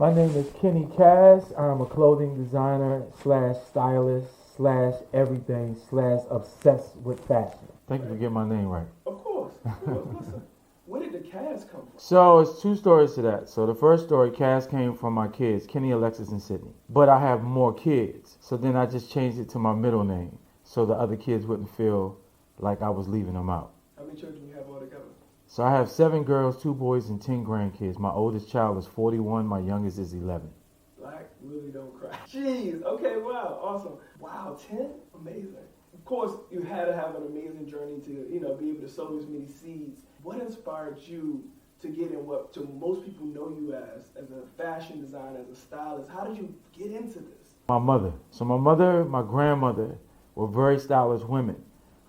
My name is Kenny Cass. I'm a clothing designer slash stylist slash everything slash obsessed with fashion. Thank you for getting my name right. Of course. Listen, where did the Cass come from? So it's two stories to that. So the first story, Cass, came from my kids, Kenny, Alexis, and Sydney. But I have more kids. So then I just changed it to my middle name so the other kids wouldn't feel like I was leaving them out. How many children you have all together? So I have 7 girls, 2 boys, and 10 grandkids. My oldest child is 41. My youngest is 11. Black really don't cry. Jeez. Okay. Wow. Awesome. Wow. 10. Amazing. Of course, you had to have an amazing journey to, be able to sow this many seeds. What inspired you to get in what to most people know you as a fashion designer, as a stylist? How did you get into this? My mother. So my mother, my grandmother were very stylish women.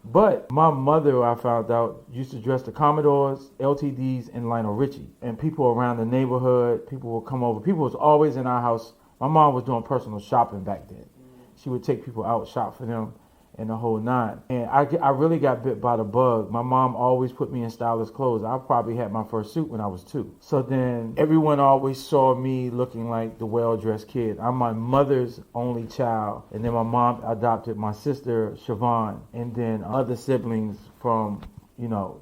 But my mother, I found out, used to dress the Commodores, LTDs, and Lionel Richie. And people around the neighborhood, people would come over. People was always in our house. My mom was doing personal shopping back then. She would take people out, shop for them, and the whole nine. And I really got bit by the bug. My mom always put me in stylish clothes. I probably had my first suit when I was 2. So then everyone always saw me looking like the well-dressed kid. I'm my mother's only child. And then my mom adopted my sister, Siobhan, and then other siblings from,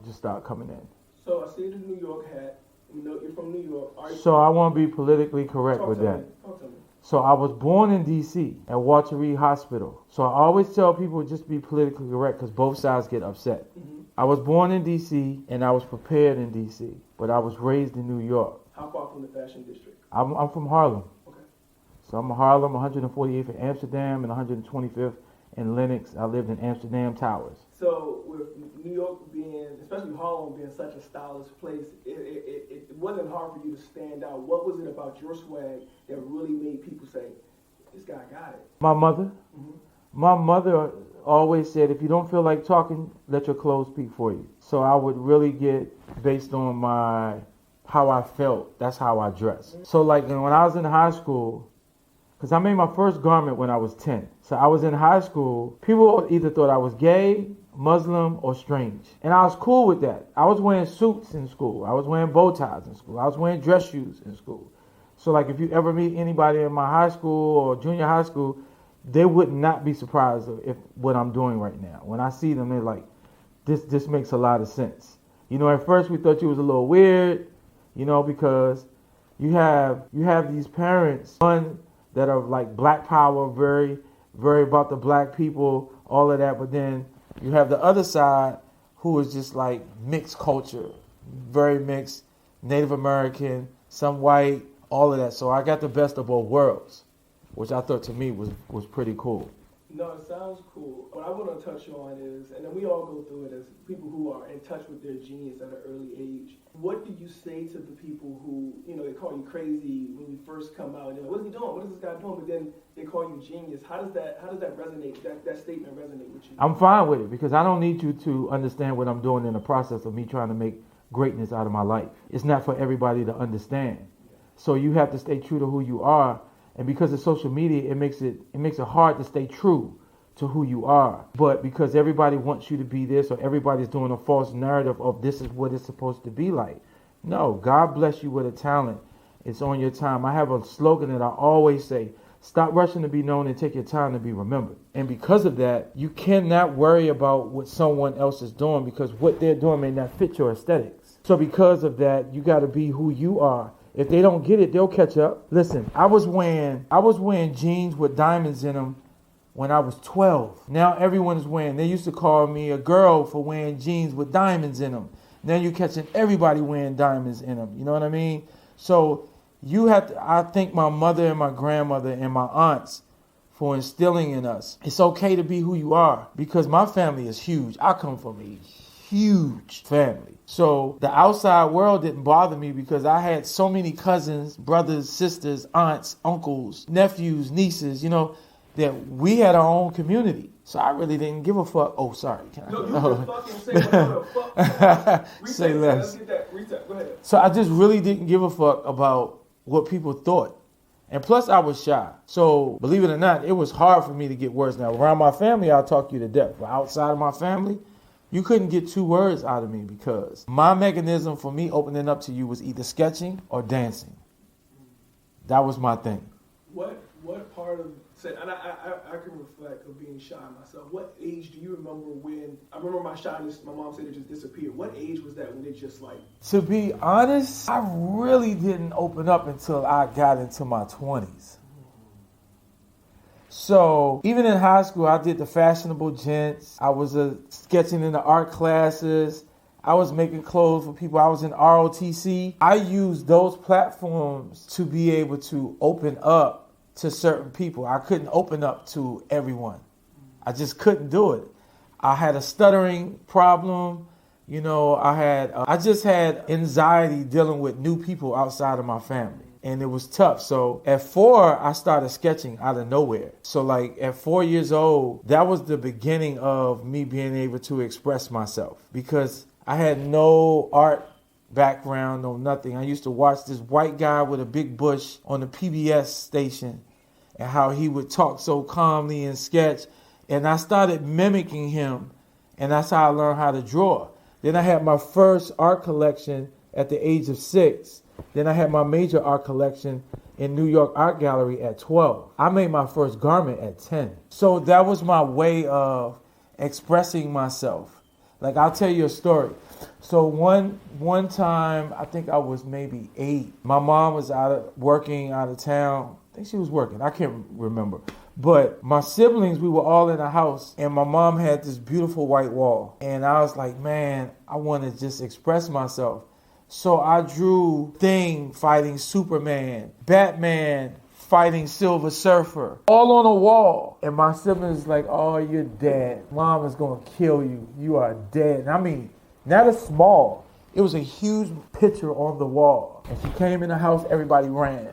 just start coming in. So I see the New York hat. You're from New York. So I want to be politically correct with that. Talk to me. So I was born in D.C. at Walter Reed Hospital. So I always tell people just be politically correct because both sides get upset. Mm-hmm. I was born in D.C. and I was prepared in D.C., but I was raised in New York. How far from the fashion district? I'm from Harlem. Okay. So I'm in Harlem, 148th in Amsterdam and 125th in Lenox. I lived in Amsterdam Towers. So with New York being, especially Harlem being such a stylish place, it wasn't hard for you to stand out. What was it about your swag that really made people say, this guy got it? My mother. Mm-hmm. My mother always said, if you don't feel like talking, let your clothes speak for you. So I would really get based on how I felt. That's how I dressed. Mm-hmm. So like when I was in high school, because I made my first garment when I was 10. So I was in high school. People either thought I was gay, Muslim, or strange. And I was cool with that. I was wearing suits in school. I was wearing bow ties in school. I was wearing dress shoes in school. So like if you ever meet anybody in my high school or junior high school, they would not be surprised if what I'm doing right now. When I see them, they're like, this makes a lot of sense. At first we thought you was a little weird, because you have these parents, one that are like black power, very, very about the black people, all of that. But then you have the other side who is just like mixed culture, very mixed, Native American, some white, all of that. So I got the best of both worlds, which I thought to me was pretty cool. No, it sounds cool. What I want to touch on is, and then we all go through it as people who are in touch with their genius at an early age. What do you say to the people who, they call you crazy when you first come out? They're like, what is he doing? What is this guy doing? But then they call you genius. How does that resonate? That statement resonate with you? I'm fine with it because I don't need you to understand what I'm doing in the process of me trying to make greatness out of my life. It's not for everybody to understand. So you have to stay true to who you are. And because of social media, it makes it hard to stay true to who you are. But because everybody wants you to be this, or everybody's doing a false narrative of this is what it's supposed to be like. No, God bless you with a talent. It's on your time. I have a slogan that I always say, stop rushing to be known and take your time to be remembered. And because of that, you cannot worry about what someone else is doing because what they're doing may not fit your aesthetics. So because of that, you got to be who you are. If they don't get it, they'll catch up. Listen, I was wearing jeans with diamonds in them when I was 12. Now everyone is wearing. They used to call me a girl for wearing jeans with diamonds in them. Now you're catching everybody wearing diamonds in them. You know what I mean? So you have to. I thank my mother and my grandmother and my aunts for instilling in us. It's okay to be who you are because my family is huge. I come from a huge family. So the outside world didn't bother me because I had so many cousins, brothers, sisters, aunts, uncles, nephews, nieces, that we had our own community. So I really didn't give a fuck. Oh, sorry. No, you can fucking say what the fuck. Say less. Let's get that. Reset. Go ahead. So I just really didn't give a fuck about what people thought. And plus I was shy. So believe it or not, it was hard for me to get words. Now around my family, I'll talk you to death. But outside of my family, you couldn't get 2 words out of me because my mechanism for me opening up to you was either sketching or dancing. That was my thing. What part of, and I can reflect of being shy myself. What age do you remember when, I remember my shyness, my mom said it just disappeared. What age was that when it just like? To be honest, I really didn't open up until I got into my 20s. So even in high school, I did the fashionable gents. I was sketching in the art classes. I was making clothes for people. I was in ROTC. I used those platforms to be able to open up to certain people. I couldn't open up to everyone. I just couldn't do it. I had a stuttering problem. You know, I just had anxiety dealing with new people outside of my family. And it was tough. So at 4, I started sketching out of nowhere. So like at 4 years old, that was the beginning of me being able to express myself, because I had no art background, no nothing. I used to watch this white guy with a big bush on the PBS station and how he would talk so calmly and sketch. And I started mimicking him, and that's how I learned how to draw. Then I had my first art collection at the age of 6. Then I had my major art collection in New York Art Gallery at 12. I made my first garment at 10. So that was my way of expressing myself. Like, I'll tell you a story. So one time, I think I was maybe 8. My mom was working out of town. I think she was working. I can't remember. But my siblings, we were all in the house, and my mom had this beautiful white wall. And I was like, man, I want to just express myself. So I drew Thing fighting Superman, Batman fighting Silver Surfer, all on a wall. And my siblings like, oh, you're dead. Mom is going to kill you. You are dead. And I mean, not a small. It was a huge picture on the wall. And she came in the house, everybody ran.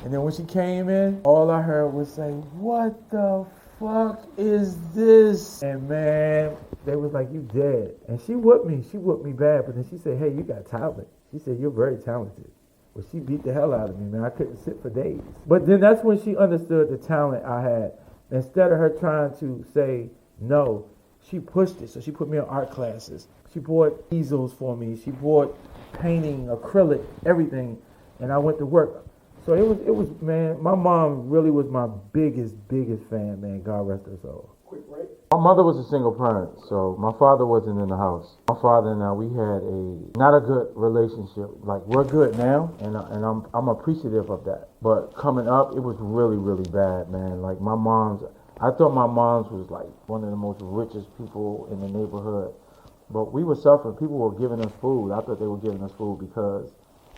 And then when she came in, all I heard was say, what the fuck is this? And man, they was like, you dead. And she whooped me bad, but then she said, hey, you got talent. She said, you're very talented. Well, she beat the hell out of me, man. I couldn't sit for days. But then that's when she understood the talent I had. Instead of her trying to say no, she pushed it. So she put me in art classes. She bought easels for me. She bought painting, acrylic, everything. And I went to work. So it was, man, my mom really was my biggest fan, man. God rest her soul. Quick, right? My mother was a single parent, so my father wasn't in the house. My father and I, we had not a good relationship. Like, we're good now, and I'm appreciative of that. But coming up, it was really, really bad, man. Like, I thought my mom's was like one of the most richest people in the neighborhood. But we were suffering. People were giving us food. I thought they were giving us food because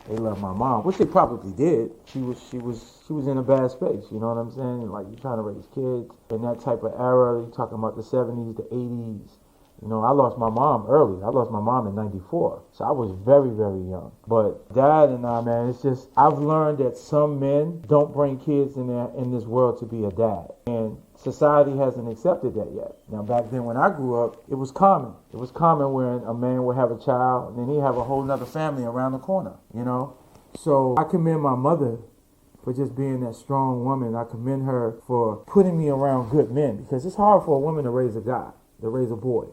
they loved my mom, which they probably did. She was in a bad space, you know what I'm saying? Like, you're trying to raise kids in that type of era. You're talking about the 70s, the 80s. You know, I lost my mom early. I lost my mom in 94. So I was very, very young. But Dad and I, man, it's just, I've learned that some men don't bring kids in this world to be a dad. And society hasn't accepted that yet. Now, back then when I grew up, it was common. It was common when a man would have a child and then he'd have a whole other family around the corner, you know? So I commend my mother for just being that strong woman. I commend her for putting me around good men, because it's hard for a woman to raise a guy, to raise a boy.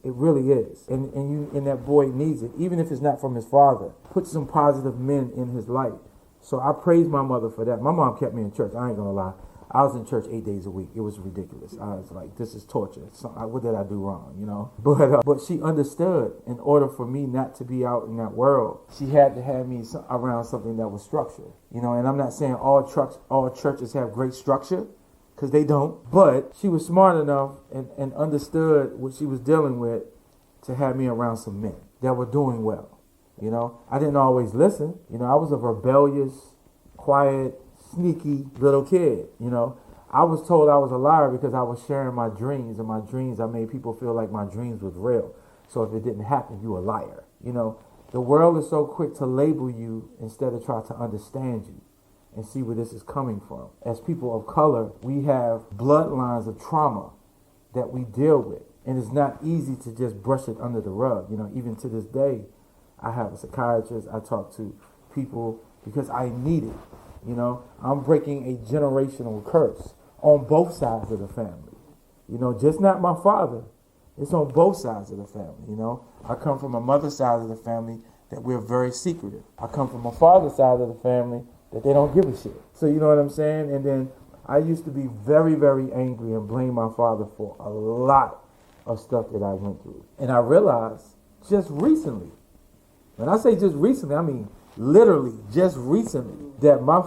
It really is. And that boy needs it, even if it's not from his father. Put some positive men in his life. So I praise my mother for that. My mom kept me in church. I ain't gonna lie. I was in church 8 days a week. It was ridiculous. I was like, this is torture. What did I do wrong, you know? But she understood, in order for me not to be out in that world, she had to have me around something that was structured. You know, and I'm not saying all churches have great structure, because they don't. But she was smart enough and understood what she was dealing with to have me around some men that were doing well. You know, I didn't always listen. You know, I was a rebellious, quiet, sneaky little kid. You know, I was told I was a liar because I was sharing my dreams, and my dreams, I made people feel like my dreams was real. So if it didn't happen, you a liar. You know, the world is so quick to label you instead of try to understand you and see where this is coming from. As people of color, we have bloodlines of trauma that we deal with. And it's not easy to just brush it under the rug. You know, even to this day, I have a psychiatrist. I talk to people because I need it. You know, I'm breaking a generational curse on both sides of the family. You know, just not my father. It's on both sides of the family, you know. I come from a mother's side of the family that we're very secretive. I come from a father's side of the family that they don't give a shit. So you know what I'm saying? And then I used to be very, very angry and blame my father for a lot of stuff that I went through. And I realized just recently, when I say just recently, I mean literally just recently, that my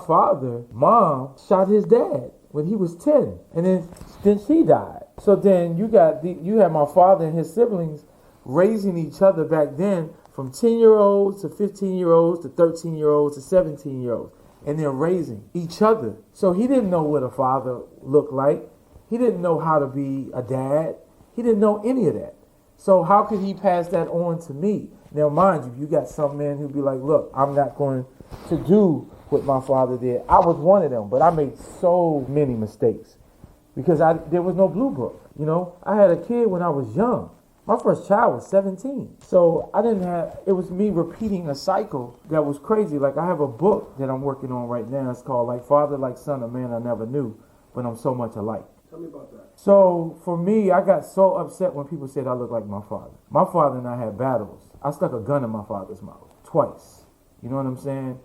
mom shot his dad when he was 10, and then she died. So then you had my father and his siblings raising each other back then, from 10-year-olds to 15-year-olds to 13-year-olds to 17-year-olds, and they're raising each other. So he didn't know what a father looked like. He didn't know how to be a dad. He didn't know any of that. So how could he pass that on to me? Now, mind you, you got some men who be like, look, I'm not going to do what my father did. I was one of them, but I made so many mistakes because there was no blue book. You know, I had a kid when I was young. My first child was 17. So it was me repeating a cycle that was crazy. Like, I have a book that I'm working on right now. It's called Like Father, Like Son, A Man I Never Knew, But I'm So Much Alike. Tell me about that. So for me, I got so upset when people said I look like my father. My father and I had battles. I stuck a gun in my father's mouth twice. You know what I'm saying?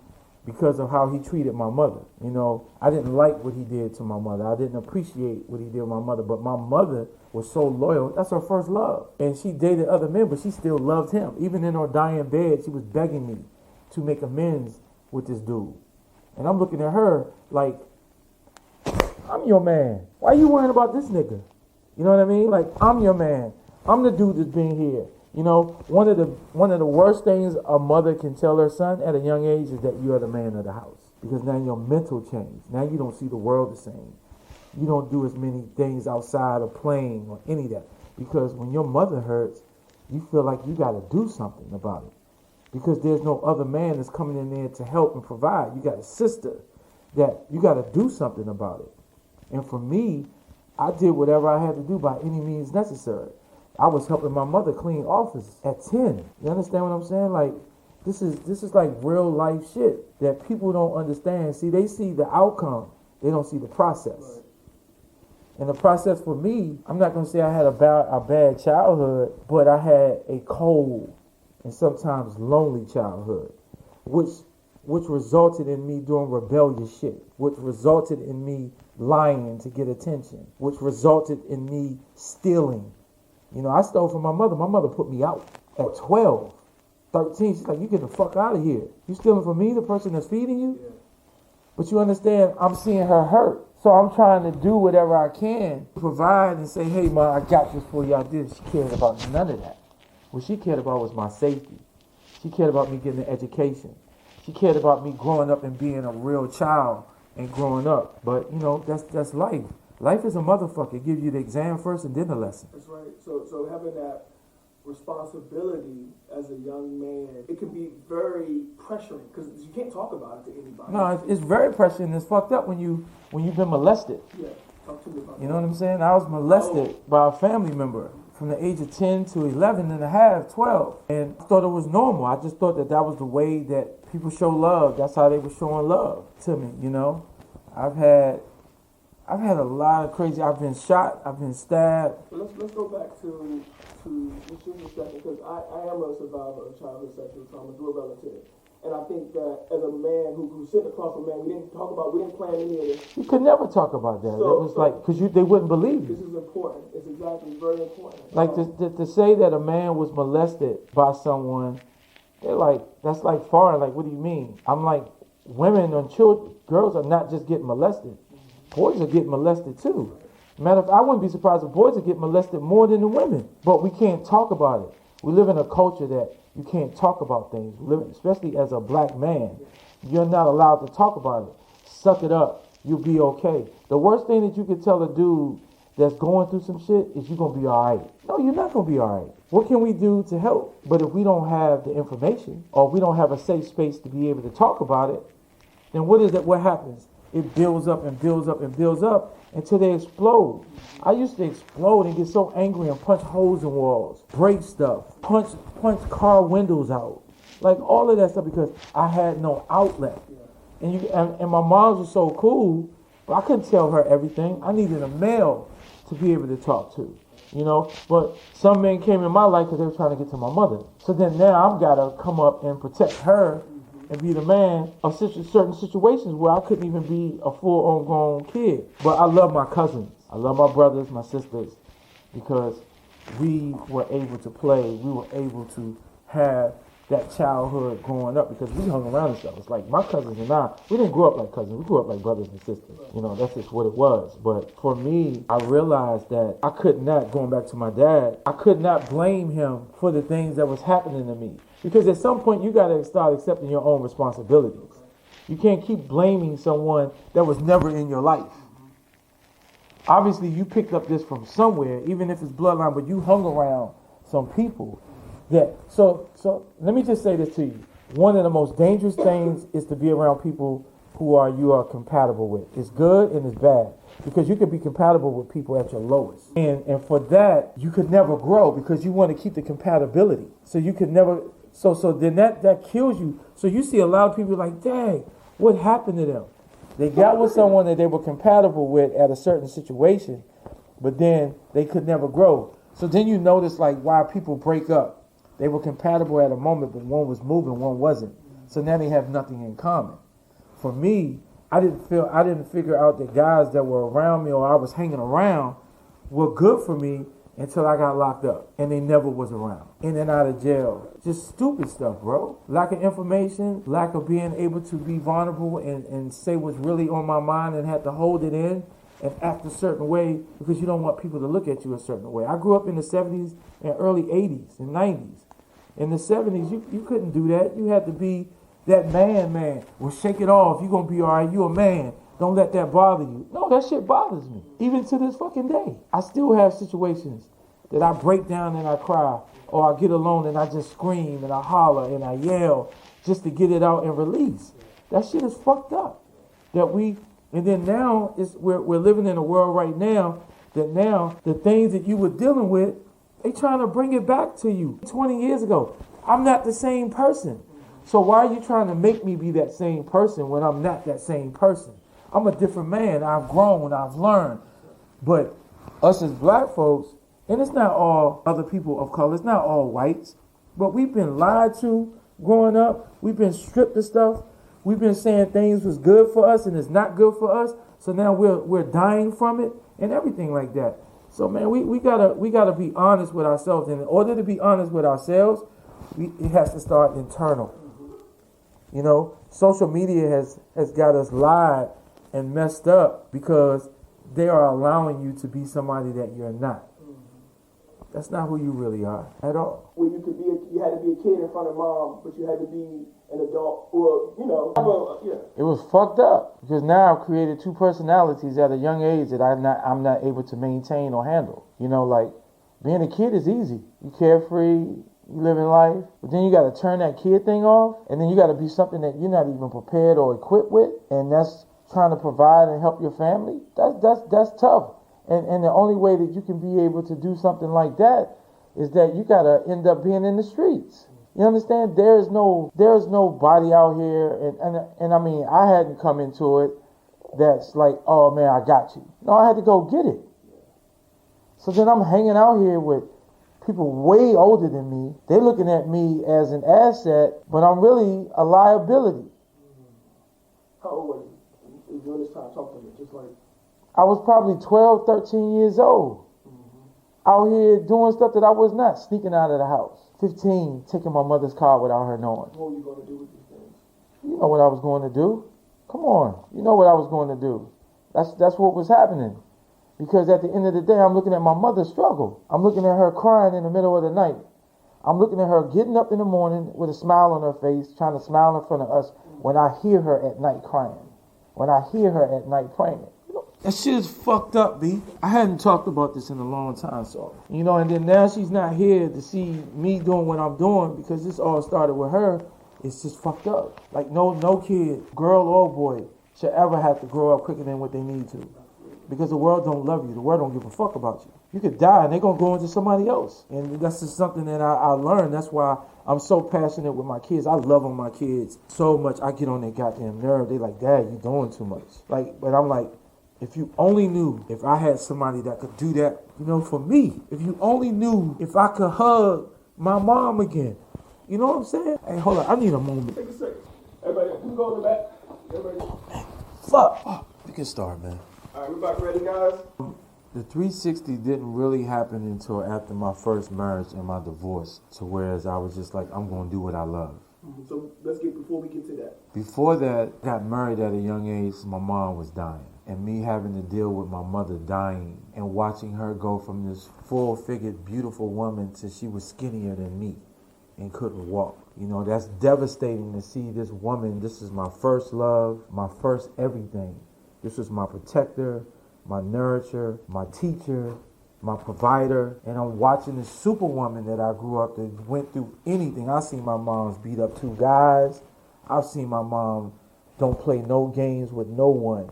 Because of how he treated my mother. You know, I didn't like what he did to my mother. I didn't appreciate what he did with my mother. But my mother was so loyal. That's her first love. And she dated other men, but she still loved him. Even in her dying bed, she was begging me to make amends with this dude. And I'm looking at her like, I'm your man. Why are you worrying about this nigga? You know what I mean? Like, I'm your man. I'm the dude that's been here. You know, one of the worst things a mother can tell her son at a young age is that you are the man of the house. Because now your mental changed. Now you don't see the world the same. You don't do as many things outside of playing or any of that. Because when your mother hurts, you feel like you got to do something about it. Because there's no other man that's coming in there to help and provide. You got a sister that you got to do something about it. And for me, I did whatever I had to do by any means necessary. I was helping my mother clean office at 10. You understand what I'm saying? Like, this is like real life shit that people don't understand. See, they see the outcome. They don't see the process. Right. And the process for me, I'm not going to say I had a bad childhood, but I had a cold and sometimes lonely childhood, which resulted in me doing rebellious shit, which resulted in me lying to get attention, which resulted in me stealing. You know, I stole from my mother. My mother put me out at 12, 13. She's like, you get the fuck out of here. You stealing from me, the person that's feeding you? Yeah. But you understand, I'm seeing her hurt. So I'm trying to do whatever I can to provide and say, hey, Ma, I got this for you. I did. She cared about none of that. What she cared about was my safety. She cared about me getting an education. She cared about me growing up and being a real child and growing up. But, you know, that's life. Life is a motherfucker. It gives you the exam first and then the lesson. That's right. So having that responsibility as a young man, it can be very pressuring because you can't talk about it to anybody. No, it's very pressuring. It's fucked up when you've been molested. Yeah, talk to me about that. You know what I'm saying? I was molested by a family member from the age of 10 to 11 and a half, 12. And I thought it was normal. I just thought that was the way that people show love. That's how they were showing love to me, you know? I've had a lot of crazy. I've been shot. I've been stabbed. Let's go back to just a second because I am a survivor of childhood sexual trauma through a relative, and I think that as a man who's sitting across from a man, we didn't plan any of this. You could never talk about that. It was like because they wouldn't believe you. This is important. It's exactly very important. Like to say that a man was molested by someone, they're like that's like foreign. Like what do you mean? I'm like women and children, girls are not just getting molested. Boys are getting molested too. Matter of fact, I wouldn't be surprised if boys are getting molested more than the women. But we can't talk about it. We live in a culture that you can't talk about things. Especially as a black man. You're not allowed to talk about it. Suck it up. You'll be okay. The worst thing that you could tell a dude that's going through some shit is you're going to be all right. No, you're not going to be all right. What can we do to help? But if we don't have the information or we don't have a safe space to be able to talk about it, then what happens? It builds up and builds up and builds up until they explode. I used to explode and get so angry and punch holes in walls, break stuff, punch car windows out, like all of that stuff because I had no outlet. And my mom was so cool, but I couldn't tell her everything. I needed a male to be able to talk to, you know. But some men came in my life because they were trying to get to my mother. So then now I've got to come up and protect her and be the man of certain situations where I couldn't even be a full-on grown kid. But I love my cousins. I love my brothers, my sisters, because we were able to play. We were able to have that childhood growing up because we hung around each other. It's like my cousins and I, we didn't grow up like cousins. We grew up like brothers and sisters. You know, that's just what it was. But for me, I realized that I could not, going back to my dad, I could not blame him for the things that was happening to me. Because at some point, you got to start accepting your own responsibilities. You can't keep blaming someone that was never in your life. Obviously, you picked up this from somewhere, even if it's bloodline, but you hung around some people that, so let me just say this to you. One of the most dangerous things is to be around people who you are compatible with. It's good and it's bad, because you can be compatible with people at your lowest. And for that, you could never grow because you want to keep the compatibility. So you could never, so then that kills you. So you see a lot of people like, dang, what happened to them? They got with someone that they were compatible with at a certain situation, but then they could never grow. So then you notice like why people break up. They were compatible at a moment, but one was moving, one wasn't. So now they have nothing in common. For me, I didn't figure out that guys that were around me or I was hanging around were good for me until I got locked up. And they never was around. In and out of jail. Just stupid stuff, bro. Lack of information, lack of being able to be vulnerable and say what's really on my mind and have to hold it in and act a certain way because you don't want people to look at you a certain way. I grew up in the 70s and early 80s and 90s. In the 70s, you couldn't do that. You had to be that man. Well, shake it off. You're going to be all right. You're a man. Don't let that bother you. No, that shit bothers me. Even to this fucking day. I still have situations that I break down and I cry. Or I get alone and I just scream and I holler and I yell just to get it out and release. That shit is fucked up. And then now, we're living in a world right now that now the things that you were dealing with, they trying to bring it back to you. 20 years ago, I'm not the same person. So why are you trying to make me be that same person when I'm not that same person? I'm a different man. I've grown. I've learned. But us as black folks, and it's not all other people of color, it's not all whites, but we've been lied to growing up. We've been stripped of stuff. We've been saying things was good for us and it's not good for us. So now we're dying from it and everything like that. So man, we gotta be honest with ourselves. And in order to be honest with ourselves, it has to start internal. You know, social media has got us lied and messed up because they are allowing you to be somebody that you're not. That's not who you really are at all. Where you had to be a kid in front of mom, but you had to be an adult, or It was fucked up because now I've created two personalities at a young age that I'm not able to maintain or handle. You know, like being a kid is easy. You carefree, you living life, but then you got to turn that kid thing off, and then you got to be something that you're not even prepared or equipped with, and that's trying to provide and help your family. That's tough. And the only way that you can be able to do something like that is that you gotta end up being in the streets. You understand? There's no body out here, and I mean, I hadn't come into it that's like, oh man, I got you. No, I had to go get it. So then I'm hanging out here with people way older than me. They're looking at me as an asset, but I'm really a liability. How old were you during this time? Talk to me, just like. I was probably 12, 13 years old. Out here doing stuff that I was not, sneaking out of the house. 15, taking my mother's car without her knowing. What were you going to do with these things? You know what I was going to do. Come on. You know what I was going to do. That's what was happening. Because at the end of the day, I'm looking at my mother struggle. I'm looking at her crying in the middle of the night. I'm looking at her getting up in the morning with a smile on her face, trying to smile in front of us when I hear her at night crying. When I hear her at night praying. That shit is fucked up, B. I hadn't talked about this in a long time, so. You know, and then now she's not here to see me doing what I'm doing because this all started with her. It's just fucked up. Like no kid, girl or boy, should ever have to grow up quicker than what they need to. Because the world don't love you. The world don't give a fuck about you. You could die and they're going to go into somebody else. And that's just something that I learned. That's why I'm so passionate with my kids. I love on my kids so much. I get on their goddamn nerve. They like, Dad, you doing too much. Like, but I'm like, if you only knew if I had somebody that could do that, you know, for me. If you only knew if I could hug my mom again. You know what I'm saying? Hey, hold on. I need a moment. Take a second. We go in the back. Everybody. Fuck. Oh, we can start, man. All right, we back ready, guys. The 360 didn't really happen until after my first marriage and my divorce, to whereas I was just like, I'm going to do what I love. So before we get to that. Before that, I got married at a young age. My mom was dying. And me having to deal with my mother dying and watching her go from this full-figured, beautiful woman to she was skinnier than me and couldn't walk. You know, that's devastating to see this woman. This is my first love, my first everything. This was my protector, my nourisher, my teacher, my provider, and I'm watching this superwoman that I grew up that went through anything. I've seen my mom's beat up 2 guys. I've seen my mom don't play no games with no one.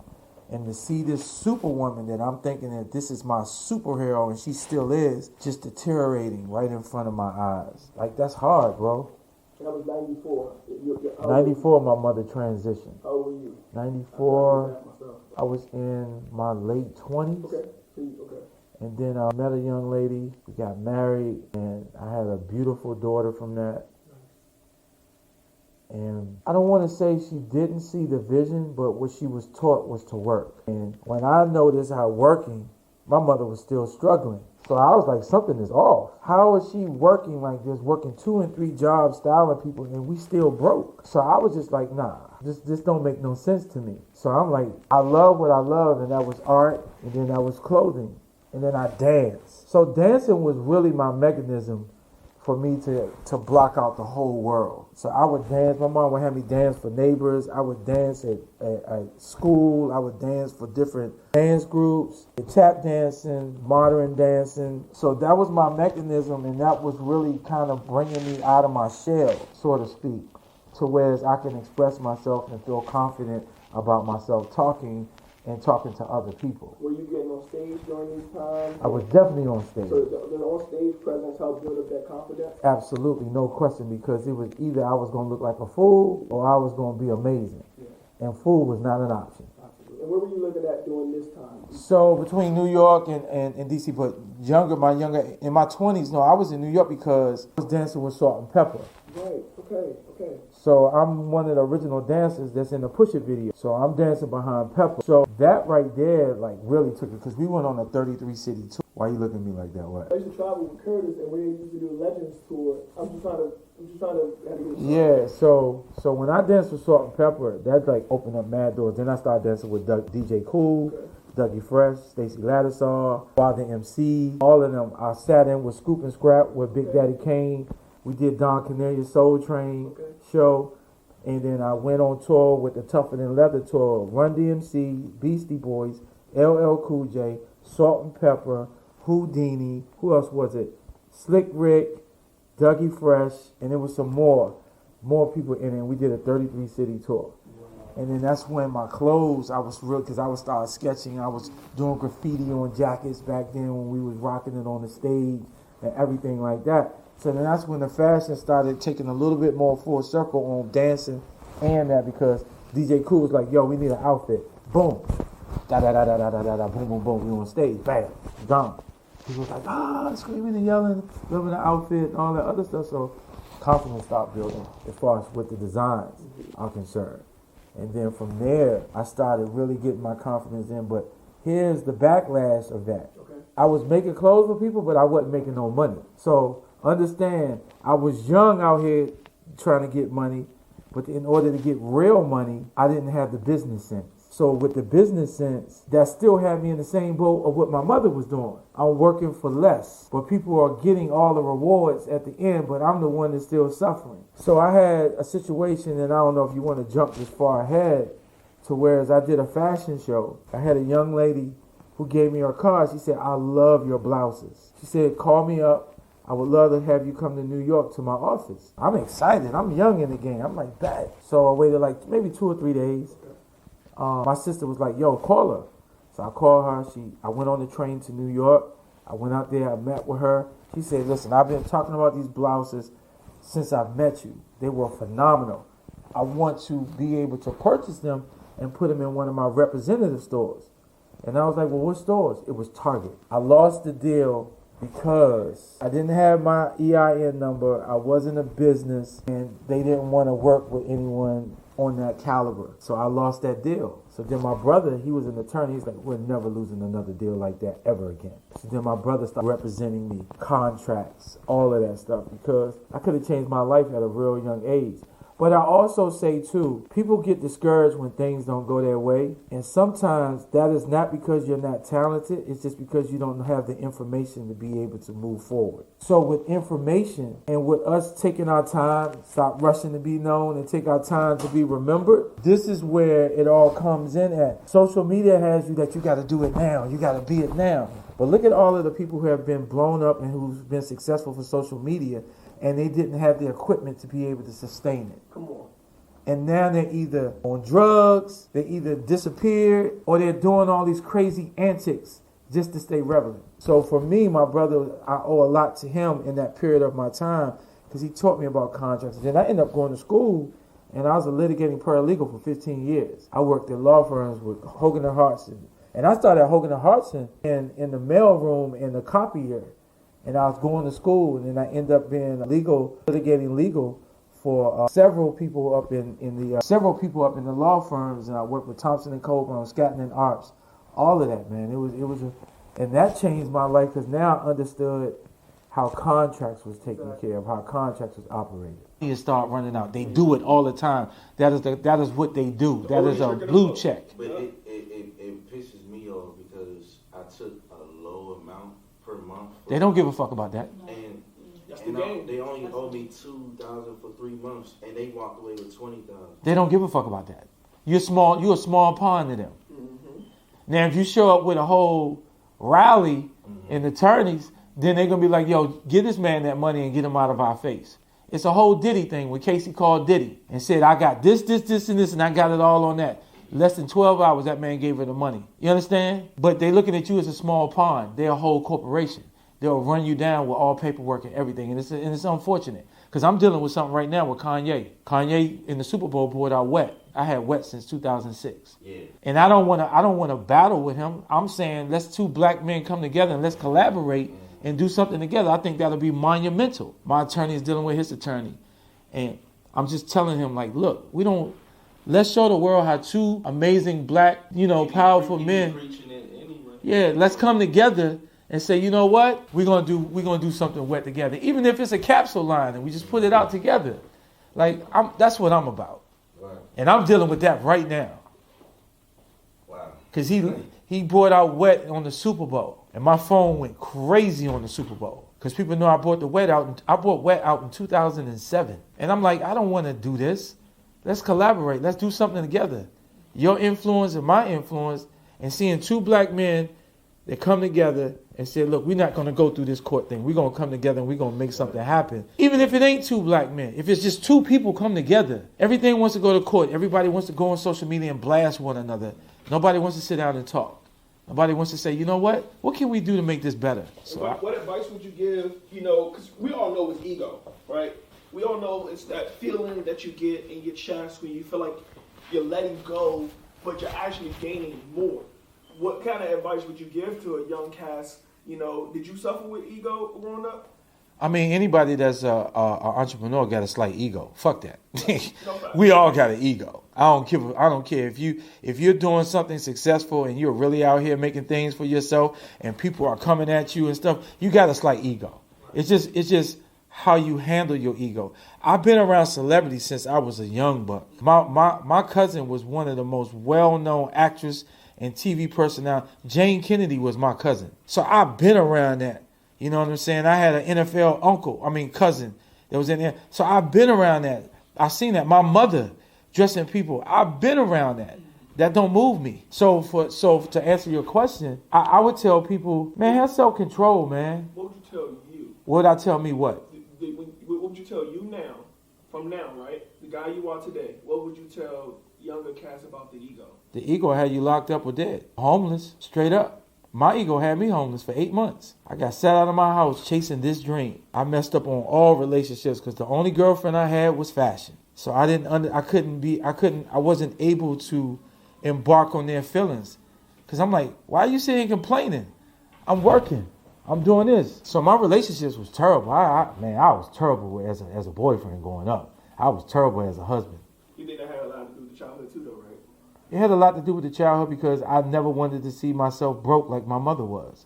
And to see this superwoman that I'm thinking that this is my superhero, and she still is, just deteriorating right in front of my eyes. Like, that's hard, bro. That was 94. 94, my mother transitioned. How old were you? 94, I was in my late 20s. Okay. And then I met a young lady, we got married, and I had a beautiful daughter from that. And I don't want to say she didn't see the vision, but what she was taught was to work. And when I noticed how working, my mother was still struggling. So I was like, something is off. How is she working like this, working 2 and 3 jobs, styling people, and we still broke? So I was just like, nah, this don't make no sense to me. So I'm like, I love what I love, and that was art, and then that was clothing. And then I danced. So dancing was really my mechanism for me to block out the whole world. So I would dance. My mom would have me dance for neighbors. I would dance at school. I would dance for different dance groups, tap dancing, modern dancing. So that was my mechanism, and that was really kind of bringing me out of my shell, so to speak, to where I can express myself and feel confident about myself talking to other people. Were you getting on stage during these times? I was definitely on stage. So the on-stage presence helped build up that confidence? Absolutely, no question, because it was either I was going to look like a fool or I was going to be amazing. Yeah. And fool was not an option. Absolutely. And where were you living at during this time? So between New York and D.C., but in my 20s, no, I was in New York because I was dancing with Salt and Pepper. Right, okay. So I'm one of the original dancers that's in the Push It video. So I'm dancing behind Pepper. So that right there, like, really took it, because we went on a 33-city tour. Why you looking at me like that? What? I used to travel with Curtis, and we used to do a Legends tour. I'm just trying to Yeah, so when I danced with Salt and Pepper, that like opened up mad doors. Then I started dancing with DJ Cool, Dougie Fresh, Stacey Lattisaw, Father MC, all of them. I sat in with Scoop and Scrap with Big Daddy Kane. We did Don Canelia's Soul Train show. And then I went on tour with the Tougher Than Leather tour. Run DMC, Beastie Boys, LL Cool J, Salt and Pepper, Houdini. Who else was it? Slick Rick, Dougie Fresh, and there was some more people in it. And we did a 33-city tour. And then that's when my clothes, I was real, because I was started sketching. I was doing graffiti on jackets back then when we was rocking it on the stage and everything like that. So then that's when the fashion started taking a little bit more full circle on dancing and that, because DJ Cool was like, yo, we need an outfit. Boom. Da-da-da-da-da-da-da, boom, boom, boom. We on stage. Bam. Gone. People was like, screaming and yelling, loving the outfit and all that other stuff. So confidence started building as far as with the designs are concerned. And then from there, I started really getting my confidence in. But here's the backlash of that. Okay. I was making clothes for people, but I wasn't making no money. So understand, I was young out here trying to get money, but in order to get real money, I didn't have the business sense. So with the business sense, that still had me in the same boat of what my mother was doing. I'm working for less, but people are getting all the rewards at the end, but I'm the one that's still suffering. So I had a situation, and I don't know if you want to jump this far ahead, to whereas I did a fashion show. I had a young lady who gave me her card. She said, I love your blouses. She said, call me up. I would love to have you come to New York to my office. I'm excited. I'm young in the game. I'm like, bet. So I waited like maybe 2 or 3 days. My sister was like, yo, call her. So I called her. I went on the train to New York. I went out there. I met with her. She said, listen, I've been talking about these blouses since I've met you. They were phenomenal. I want to be able to purchase them and put them in one of my representative stores. And I was like, well, what stores? It was Target. I lost the deal because I didn't have my EIN number. I wasn't a business, and they didn't want to work with anyone on that caliber. So I lost that deal. So then my brother, he was an attorney. He's like, we're never losing another deal like that ever again. So then my brother started representing me, contracts, all of that stuff, because I could have changed my life at a real young age. But I also say, too, people get discouraged when things don't go their way. And sometimes that is not because you're not talented. It's just because you don't have the information to be able to move forward. So with information and with us taking our time, stop rushing to be known and take our time to be remembered, this is where it all comes in at. Social media has you that you got to do it now. You got to be it now. But look at all of the people who have been blown up and who've been successful for social media, and they didn't have the equipment to be able to sustain it. Come on. And now they're either on drugs, they either disappeared, or they're doing all these crazy antics just to stay relevant. So for me, my brother, I owe a lot to him in that period of my time, because he taught me about contracts. And then I ended up going to school, and I was a litigating paralegal for 15 years. I worked at law firms with Hogan and Hartson. And I started at Hogan and Hartson in the mail room in the copier. And I was going to school, and then I ended up being litigating legal for several people up in the law firms, and I worked with Thompson and Coburn, Scatton and Arps, all of that, man. And that changed my life, because now I understood how contracts was taken care of, how contracts was operated. You start running out. They do it all the time. That is what they do. That is a blue check. But it pisses me off because I took a low amount per month. They don't give a fuck about that. And they only owe me $2,000 for 3 months, and they walked away with $20,000. They don't give a fuck about that. You're a small pond to them. Mm-hmm. Now, if you show up with a whole rally and attorneys, then they're gonna be like, "Yo, give this man that money and get him out of our face." It's a whole Diddy thing when Casey called Diddy and said, "I got this, and this, and I got it all on that." Less than 12 hours, that man gave her the money. You understand? But they looking at you as a small pond. They're a whole corporation. They'll run you down with all paperwork and everything. And it's unfortunate. Because I'm dealing with something right now with Kanye. Kanye in the Super Bowl poured out Wet. I had Wet since 2006. Yeah. And I don't want to battle with him. I'm saying let's two black men come together and let's collaborate and do something together. I think that'll be monumental. My attorney is dealing with his attorney. And I'm just telling him, like, look, let's show the world how two amazing black, powerful men. Yeah, let's come together and say, you know what? We're gonna do something wet together. Even if it's a capsule line and we just put it out together. Like, that's what I'm about. Right. And I'm dealing with that right now. Wow. Because he brought out Wet on the Super Bowl. And my phone went crazy on the Super Bowl. Because people know I brought Wet out in 2007. And I'm like, I don't want to do this. Let's collaborate. Let's do something together. Your influence and my influence, and seeing two black men that come together and say, look, we're not going to go through this court thing. We're going to come together and we're going to make something happen. Even if it ain't two black men. If it's just two people come together. Everything wants to go to court. Everybody wants to go on social media and blast one another. Nobody wants to sit down and talk. Nobody wants to say, you know what? What can we do to make this better? So what advice would you give, because we all know it's ego, right? We all know it's that feeling that you get in your chest when you feel like you're letting go, but you're actually gaining more. What kind of advice would you give to a young cast? Did you suffer with ego growing up? I mean, anybody that's an entrepreneur got a slight ego. Fuck that. We all got an ego. I don't care if you're doing something successful and you're really out here making things for yourself and people are coming at you and stuff. You got a slight ego. It's just how you handle your ego. I've been around celebrities since I was a young buck. My cousin was one of the most well-known actors and TV personnel. Jane Kennedy was my cousin. So I've been around that. You know what I'm saying? I had an NFL cousin that was in there. So I've been around that. I've seen that. My mother dressing people. I've been around that. That don't move me. So to answer your question, I would tell people, man, have self-control, man. What would you tell you? What would I tell me what? What would you tell you now, from now, right? The guy you are today. What would you tell younger cats about the ego? The ego had you locked up or dead. Homeless, straight up. My ego had me homeless for 8 months. I got sat out of my house chasing this dream. I messed up on all relationships because the only girlfriend I had was fashion. So I wasn't able to embark on their feelings. Because I'm like, why are you sitting complaining? I'm working. I'm doing this. So my relationships was terrible. I was terrible as a boyfriend growing up. I was terrible as a husband. You think that had a lot It had a lot to do with the childhood because I never wanted to see myself broke like my mother was.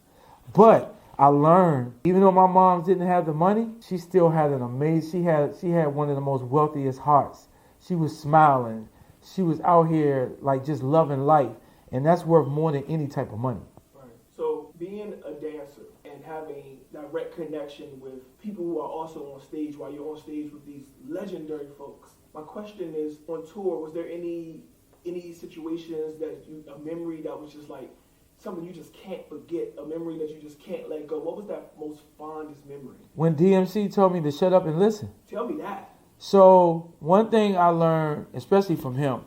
But I learned, even though my mom didn't have the money, she still had an amazing, she had one of the most wealthiest hearts. She was smiling. She was out here like just loving life. And that's worth more than any type of money. Right. So being a dancer and having direct connection with people who are also on stage while you're on stage with these legendary folks. My question is, on tour, was there any situations that a memory that was just like something you just can't forget, a memory that you just can't let go? What was that most fondest memory? When DMC told me to shut up and listen. Tell me that. So one thing I learned, especially from him,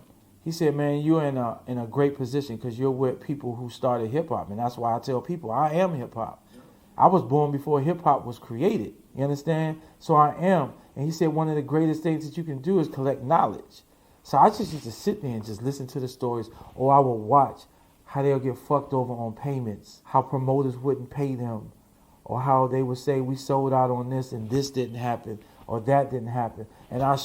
he said, man, you're in a great position because you're with people who started hip-hop. And that's why I tell people I am hip-hop. I was born before hip-hop was created. You understand? So I am. And he said one of the greatest things that you can do is collect knowledge. So I just used to sit there and just listen to the stories, or I would watch how they'll get fucked over on payments, how promoters wouldn't pay them, or how they would say we sold out on this and this didn't happen, or that didn't happen. And I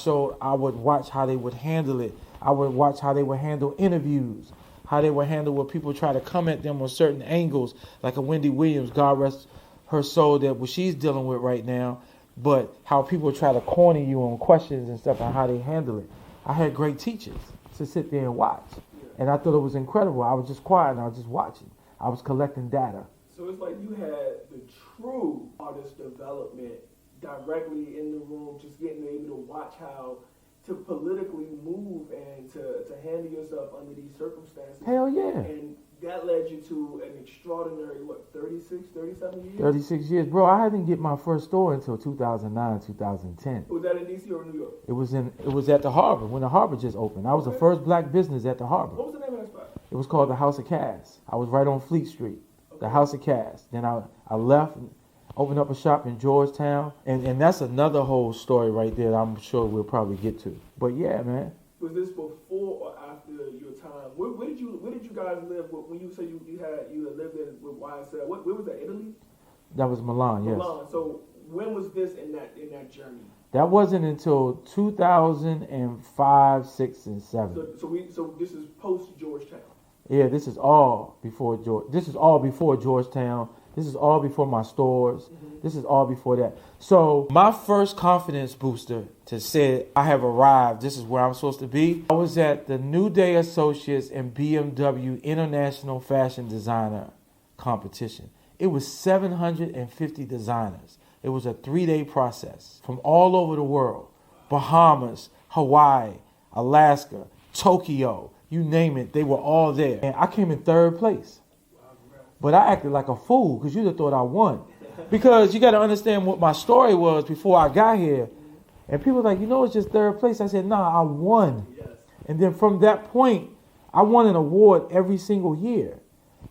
would watch how they would handle it. I would watch how they would handle interviews, how they would handle where people try to come at them on certain angles, like a Wendy Williams, God rest her soul, that what she's dealing with right now, but how people try to corner you on questions and stuff and how they handle it. I had great teachers to sit there and watch. And I thought it was incredible. I was just quiet and I was just watching. I was collecting data. So it's like you had the true artist development directly in the room, just getting able to watch how to politically move and to handle yourself under these circumstances. Hell yeah. And that led you to an extraordinary, 37 years? 36 years. Bro, I didn't get my first store until 2009, 2010. Was that in D.C. or New York? It was at the Harbor, when the Harbor just opened. I was the first black business at the Harbor. What was the name of that spot? It was called the House of Cass. I was right on Fleet Street, the House of Cass. Then I left, opened up a shop in Georgetown, and that's another whole story right there that I'm sure we'll probably get to. But yeah, man. Was this before or after your time? Where did you guys live? When you say you had lived in with YSL, where was that? Italy? That was Milan, yes. Milan. So when was this in that journey? That wasn't until 2005, 6, and 7. So this is post Georgetown. Yeah, this is all before This is all before Georgetown. This is all before my stores. Mm-hmm. This is all before that. So my first confidence booster to say I have arrived, this is where I'm supposed to be, I was at the New Day Associates and BMW International Fashion Designer competition. It was 750 designers. It was a 3-day process from all over the world. Bahamas, Hawaii, Alaska, Tokyo, you name it, they were all there. And I came in 3rd place. But I acted like a fool because you'd have thought I won. Because you got to understand what my story was before I got here. And people were like, it's just 3rd place. I said, nah, I won. Yes. And then from that point, I won an award every single year.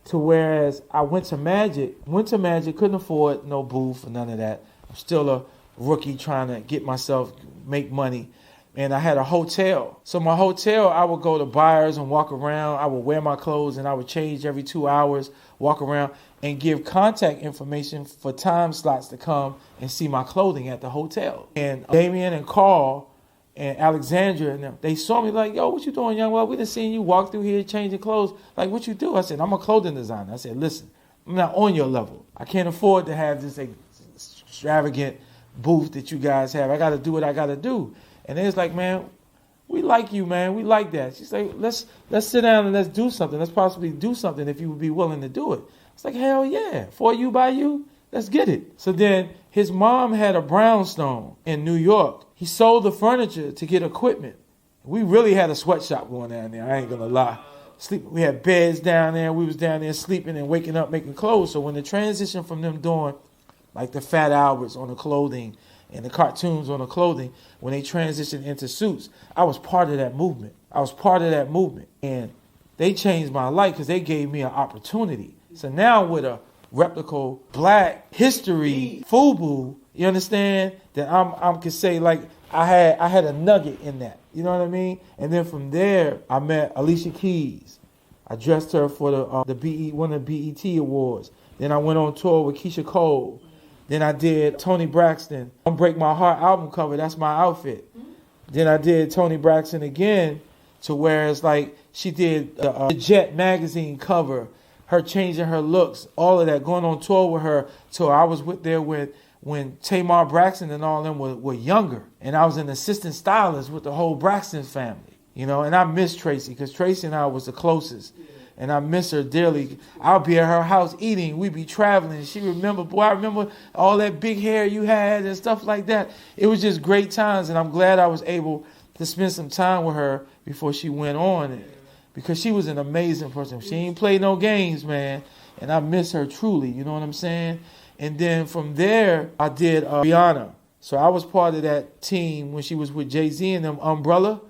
To whereas I went to Magic, couldn't afford no booth or none of that. I'm still a rookie trying to make money. And I had a hotel. So my hotel, I would go to buyers and walk around. I would wear my clothes and I would change every 2 hours, walk around and give contact information for time slots to come and see my clothing at the hotel. And Damien and Carl and Alexandra and them, they saw me like, yo, what you doing, young? Well, we done seen you walk through here changing clothes. Like, what you do? I said, I'm a clothing designer. I said, listen, I'm not on your level. I can't afford to have this extravagant booth that you guys have. I got to do what I got to do. And they was like, man, we like you, man. We like that. She's like, let's sit down and let's do something. Let's possibly do something if you would be willing to do it. It's like, hell yeah. For you, by you, let's get it. So then his mom had a brownstone in New York. He sold the furniture to get equipment. We really had a sweatshop going down there. I ain't going to lie. We had beds down there. We was down there sleeping and waking up making clothes. So when the transition from them doing like the Fat Alberts on the clothing and the cartoons on the clothing, when they transitioned into suits, I was part of that movement. And they changed my life because they gave me an opportunity. So now with a replica black history FUBU, you understand, that I can say like I had a nugget in that. You know what I mean? And then from there, I met Alicia Keys. I dressed her for one of the BET Awards. Then I went on tour with Keisha Cole. Then I did Tony Braxton. Don't Break My Heart album cover. That's my outfit. Then I did Tony Braxton again to where it's like she did the Jet magazine cover, her changing her looks, all of that, going on tour with her. So I was there when Tamar Braxton and all them were younger. And I was an assistant stylist with the whole Braxton family, you know. And I miss Tracy because Tracy and I was the closest. And I miss her dearly. I'll be at her house eating. We'd be traveling. She remember, boy, I remember all that big hair you had and stuff like that. It was just great times. And I'm glad I was able to spend some time with her before she went on. Because she was an amazing person. She ain't played no games, man. And I miss her truly. You know what I'm saying? And then from there, I did Rihanna. So I was part of that team when she was with Jay-Z and them Umbrella.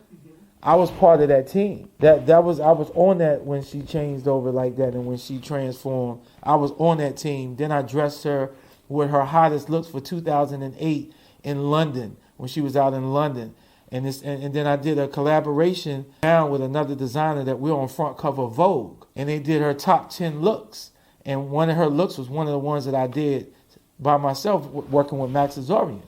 I was part of that team. I was on that when she changed over like that and when she transformed. I was on that team. Then I dressed her with her hottest looks for 2008 in London when she was out in London. And then I did a collaboration down with another designer that we're on front cover of Vogue. And they did her top 10 looks. And one of her looks was one of the ones that I did by myself working with Max Azorian.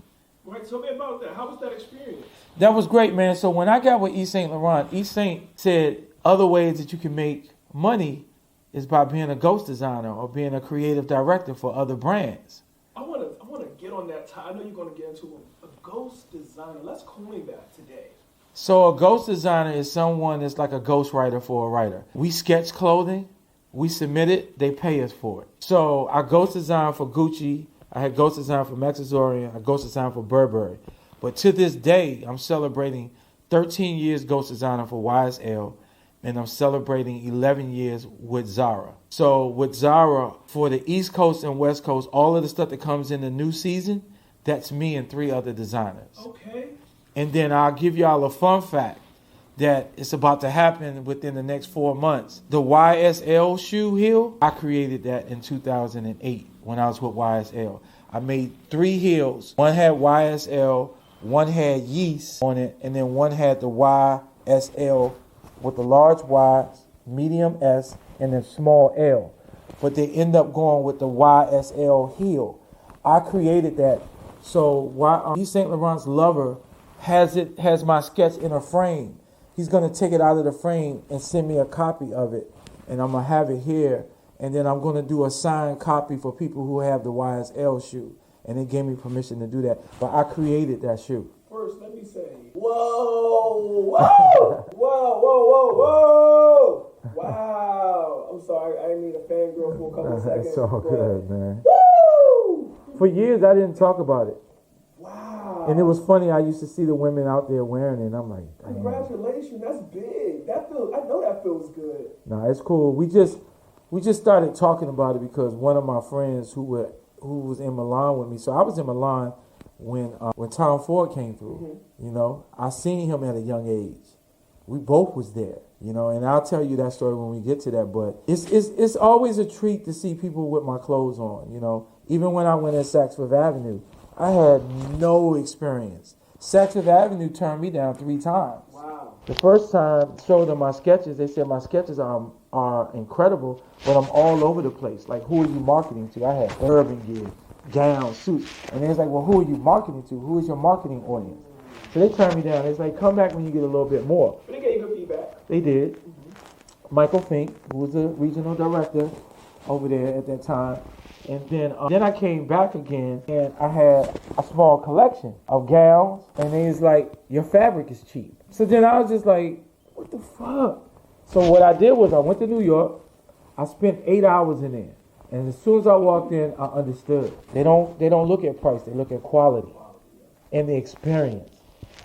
Right, tell me about that. How was that experience? That was great, man. So when I got with Yves Saint Laurent, Yves Saint said other ways that you can make money is by being a ghost designer or being a creative director for other brands. I want to get on that. I know you're going to get into a ghost designer. Let's coin that today. So a ghost designer is someone that's like a ghost writer for a writer. We sketch clothing, we submit it, they pay us for it. So I ghost designed for Gucci, I had ghost designed for Max Azorian, I ghost designed for Burberry. But to this day, I'm celebrating 13 years ghost designer for YSL, and I'm celebrating 11 years with Zara. So with Zara, for the East Coast and West Coast, all of the stuff that comes in the new season, that's me and 3 other designers. Okay. And then I'll give y'all a fun fact that it's about to happen within the next 4 months. The YSL shoe heel, I created that in 2008 when I was with YSL. I made 3 heels. One had YSL, one had yeast on it, and then one had the YSL with the large Y, medium S, and then small L. But they end up going with the YSL heel. I created that. So Yves Saint Laurent's lover has my sketch in a frame. He's going to take it out of the frame and send me a copy of it. And I'm going to have it here. And then I'm going to do a signed copy for people who have the YSL shoe. And they gave me permission to do that. But I created that shoe. First, let me say, whoa, whoa, whoa, whoa, whoa, whoa. Wow. I'm sorry, I didn't mean a fangirl for a couple of seconds. It's all good, man. Woo! For years, I didn't talk about it. Wow. And it was funny, I used to see the women out there wearing it, and I'm like, damn. Congratulations, that's big. I know that feels good. Nah, it's cool. We just started talking about it because one of my friends who was in Milan with me. So I was in Milan when Tom Ford came through. Mm-hmm. You know, I seen him at a young age. We both was there. You know, and I'll tell you that story when we get to that. But it's always a treat to see people with my clothes on. You know, even when I went at Saks Fifth Avenue, I had no experience. Saks Fifth Avenue turned me down 3 times. Wow. The first time, showed them my sketches. They said my sketches are incredible, but I'm all over the place. Like, who are you marketing to? I had urban gear, gowns, suits. And they was like, well, who are you marketing to? Who is your marketing audience? So they turned me down. It's like, come back when you get a little bit more. But they gave you good feedback. They did. Mm-hmm. Michael Fink, who was the regional director over there at that time. And then I came back again, and I had a small collection of gowns. And they was like, your fabric is cheap. So then I was just like, what the fuck? So what I did was I went to New York. I spent 8 hours in there. And as soon as I walked in, I understood. They don't look at price. They look at quality and the experience.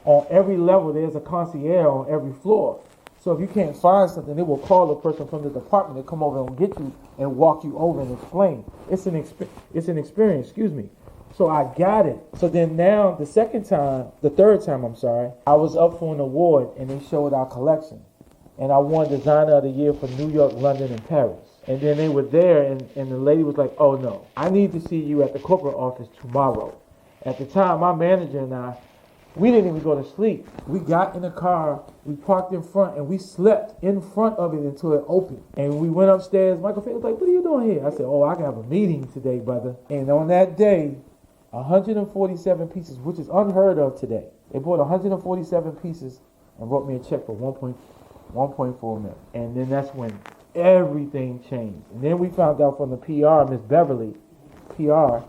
On every level, there's a concierge on every floor. So if you can't find something, they will call a person from the department to come over and get you and walk you over and explain. It's an experience, excuse me. So I got it. So then now, the third time, I was up for an award and they showed our collection. And I won Designer of the Year for New York, London, and Paris. And then they were there and the lady was like, oh no, I need to see you at the corporate office tomorrow. At the time, my manager and I, we didn't even go to sleep. We got in the car, we parked in front, and we slept in front of it until it opened. And we went upstairs. Michael Fink was like, what are you doing here? I said, oh, I have a meeting today, brother. And on that day, 147 pieces, which is unheard of today. They bought 147 pieces and wrote me a check for 1.4 million. And then that's when everything changed. And then we found out from the PR, Miss Beverly, PR,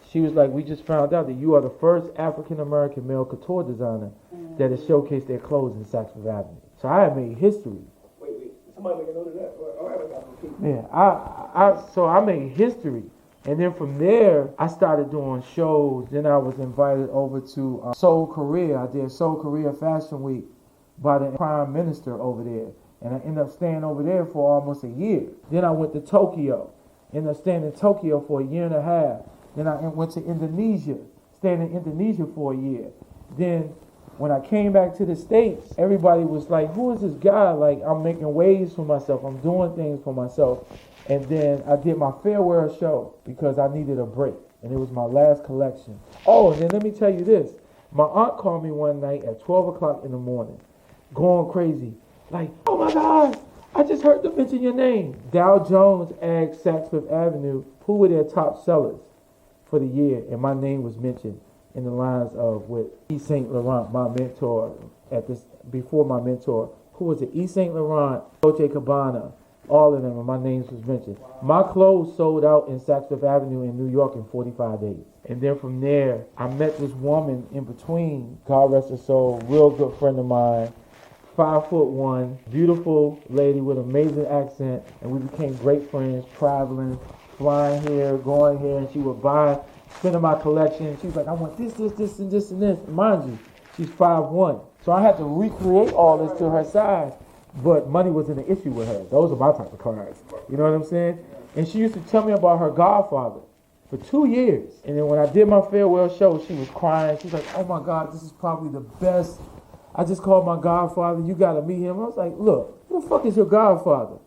she was like, we just found out that you are the first African-American male couture designer that has showcased their clothes in Saks Fifth Avenue. So I have made history. Wait. Somebody make a note of that? All right, I got it. Yeah, so I made history. And then from there, I started doing shows. Then I was invited over to Seoul, Korea. I did Seoul, Korea Fashion Week by the Prime Minister over there. And I ended up staying over there for almost a year. Then I went to Tokyo. Ended up staying in Tokyo for a year and a half. Then I went to Indonesia, stayed in Indonesia for a year. Then when I came back to the States, everybody was like, who is this guy? Like, I'm making waves for myself. I'm doing things for myself. And then I did my farewell show because I needed a break. And it was my last collection. Oh, and then let me tell you this. My aunt called me one night at 12 o'clock in the morning, going crazy. Like, oh my God, I just heard them mention your name. Dow Jones asked Saks Fifth Avenue who were their top sellers for the year, and my name was mentioned in the lines of with E. St. Laurent, my mentor before my mentor, who was it? E. St. Laurent, Dolce Gabbana, all of them, and my names was mentioned. Wow. My clothes sold out in Saks Fifth Avenue in New York in 45 days. And then from there, I met this woman in between, God rest her soul, real good friend of mine, 5'1", beautiful lady with amazing accent, and we became great friends, traveling, flying here, going here, and she would buy, spending my collection. She was like, I want this, and this. And mind you, she's 5'1". So I had to recreate all this to her size, but money wasn't an issue with her. Those are my type of cars. You know what I'm saying? And she used to tell me about her godfather for 2 years. And then when I did my farewell show, she was crying. She was like, oh my God, this is probably the best. I just called my godfather. You got to meet him. I was like, look, who the fuck is your godfather?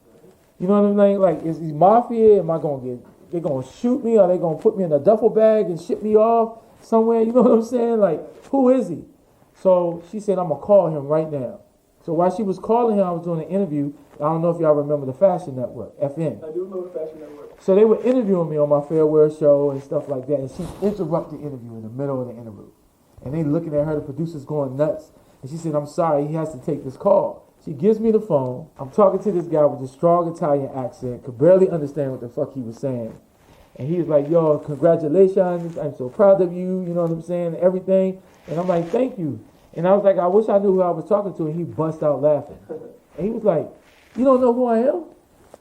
You know what I'm saying? Like, is he mafia? Am I going to get, they going to shoot me? Are they going to put me in a duffel bag and ship me off somewhere? You know what I'm saying? Like, who is he? So she said, I'm going to call him right now. So while she was calling him, I was doing an interview. I don't know if y'all remember the Fashion Network, FN. I do know the Fashion Network. So they were interviewing me on my farewell show and stuff like that. And she interrupted the interview in the middle of the interview. And they looking at her, the producer's going nuts. And she said, I'm sorry, he has to take this call. She gives me the phone. I'm talking to this guy with a strong Italian accent, could barely understand what the fuck he was saying. And he was like, yo, congratulations, I'm so proud of you, you know what I'm saying, everything. And I'm like, thank you. And I was like, I wish I knew who I was talking to. And he bust out laughing. And he was like, you don't know who I am?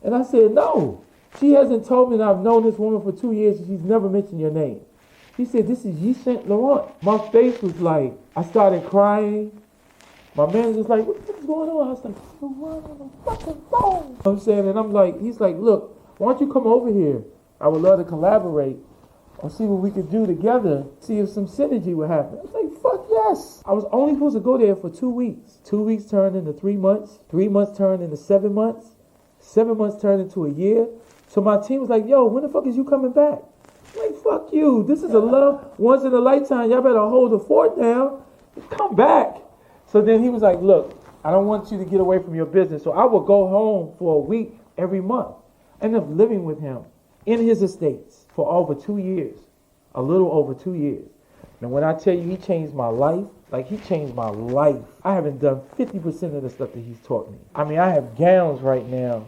And I said, no. She hasn't told me that I've known this woman for 2 years and she's never mentioned your name. He said, this is Yves Saint Laurent. My face was like, I started crying. My man was like, what's going on? I was like, you're on the fucking phone. You know what I'm saying? And I'm like, he's like, look, why don't you come over here? I would love to collaborate or see what we could do together, see if some synergy would happen. I was like, fuck yes. I was only supposed to go there for 2 weeks. 2 weeks turned into 3 months. 3 months turned into 7 months. 7 months turned into a year. So my team was like, yo, when the fuck is you coming back? I'm like, fuck you. This is a love once in a lifetime. Y'all better hold the fort down. Come back. So then he was like, look, I don't want you to get away from your business. So I would go home for a week every month. I ended up living with him in his estates for over 2 years, a little over 2 years. And when I tell you he changed my life, like he changed my life. I haven't done 50% of the stuff that he's taught me. I mean, I have gowns right now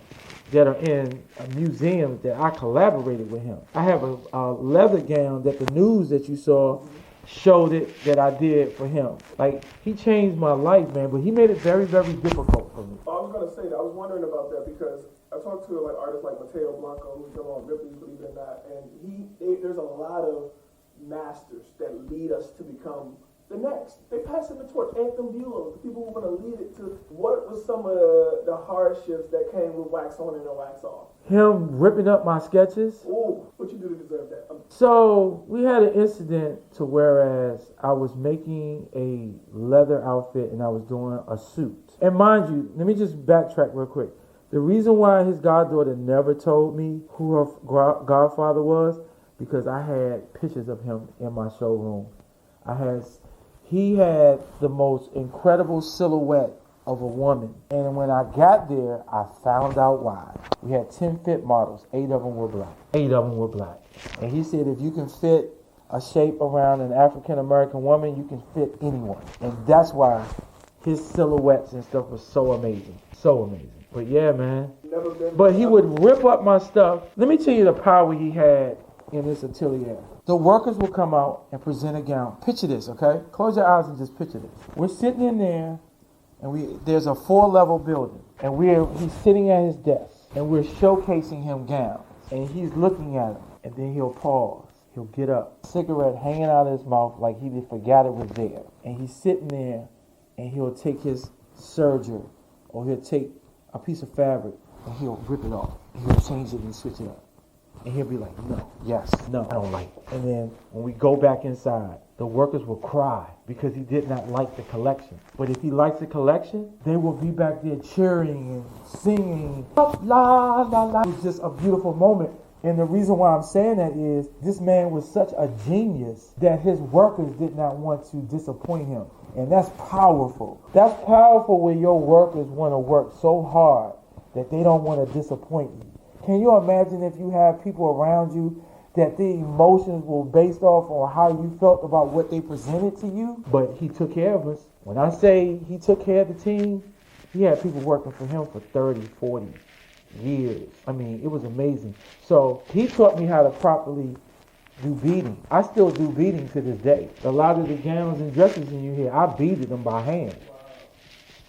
that are in a museum that I collaborated with him. I have a leather gown that the news that you saw showed it that I did for him. Like, he changed my life, man, but he made it very, very difficult for me. I was going to say that. I was wondering about that because I talked to like artists like Mateo Blanco, who's done on Ripley's, believe it or not, and there's a lot of masters that lead us to become the next. They pass the torch. Anthem Bulow, the people who want to lead it to. What was some of the hardships that came with wax on and no wax off? Him ripping up my sketches. Ooh, what you do to deserve that? So we had an incident to whereas I was making a leather outfit and I was doing a suit. And mind you, let me just backtrack real quick. The reason why his goddaughter never told me who her godfather was, because I had pictures of him in my showroom. He had the most incredible silhouette of a woman. And when I got there, I found out why. We had 10 fit models. 8 of them were black. 8 of them were black. And he said, if you can fit a shape around an African-American woman, you can fit anyone. And that's why his silhouettes and stuff was so amazing. So amazing. But yeah, man. Never been. But he would rip up my stuff. Let me tell you the power he had in this atelier. The workers will come out and present a gown. Picture this, okay? Close your eyes and just picture this. We're sitting in there, and there's a 4-level building, and he's sitting at his desk, and we're showcasing him gowns, and he's looking at them, and then he'll pause. He'll get up, cigarette hanging out of his mouth like he forgot it was there, and he's sitting there, and he'll take his serger, or he'll take a piece of fabric, and he'll rip it off, and he'll change it and switch it up. And he'll be like, no, yes, no, I don't like it. And then when we go back inside, the workers will cry because he did not like the collection. But if he likes the collection, they will be back there cheering and singing. La, la, la. It's just a beautiful moment. And the reason why I'm saying that is this man was such a genius that his workers did not want to disappoint him. And that's powerful. That's powerful when your workers want to work so hard that they don't want to disappoint you. Can you imagine if you have people around you that the emotions were based off on how you felt about what they presented to you? But he took care of us. When I say he took care of the team, he had people working for him for 30, 40 years. I mean, it was amazing. So he taught me how to properly do beading. I still do beading to this day. A lot of the gowns and dresses in you here, I beaded them by hand.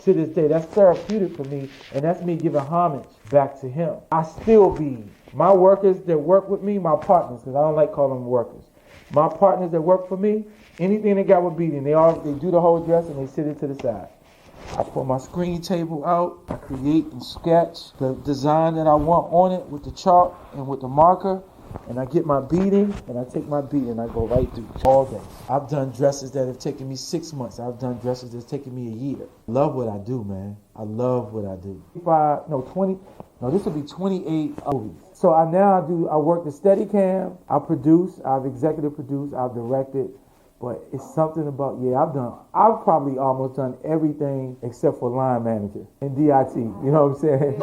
To this day, that's therapeutic for me, and that's me giving homage back to him. I still bead. My workers that work with me, my partners, because I don't like calling them workers. My partners that work for me, anything they got with beading, they do the whole dress and they sit it to the side. I put my screen table out, I create and sketch the design that I want on it with the chalk and with the marker, and I get my beading, and I take my beading, and I go right through all day. I've done dresses that have taken me 6 months. I've done dresses that's taken me a year. Love what I do, man. I love what I do. This will be 28 movies. So I work the Steadicam, I produce, I've executive produced, I've directed, but it's something about, I've probably almost done everything except for line manager and DIT, you know what I'm saying?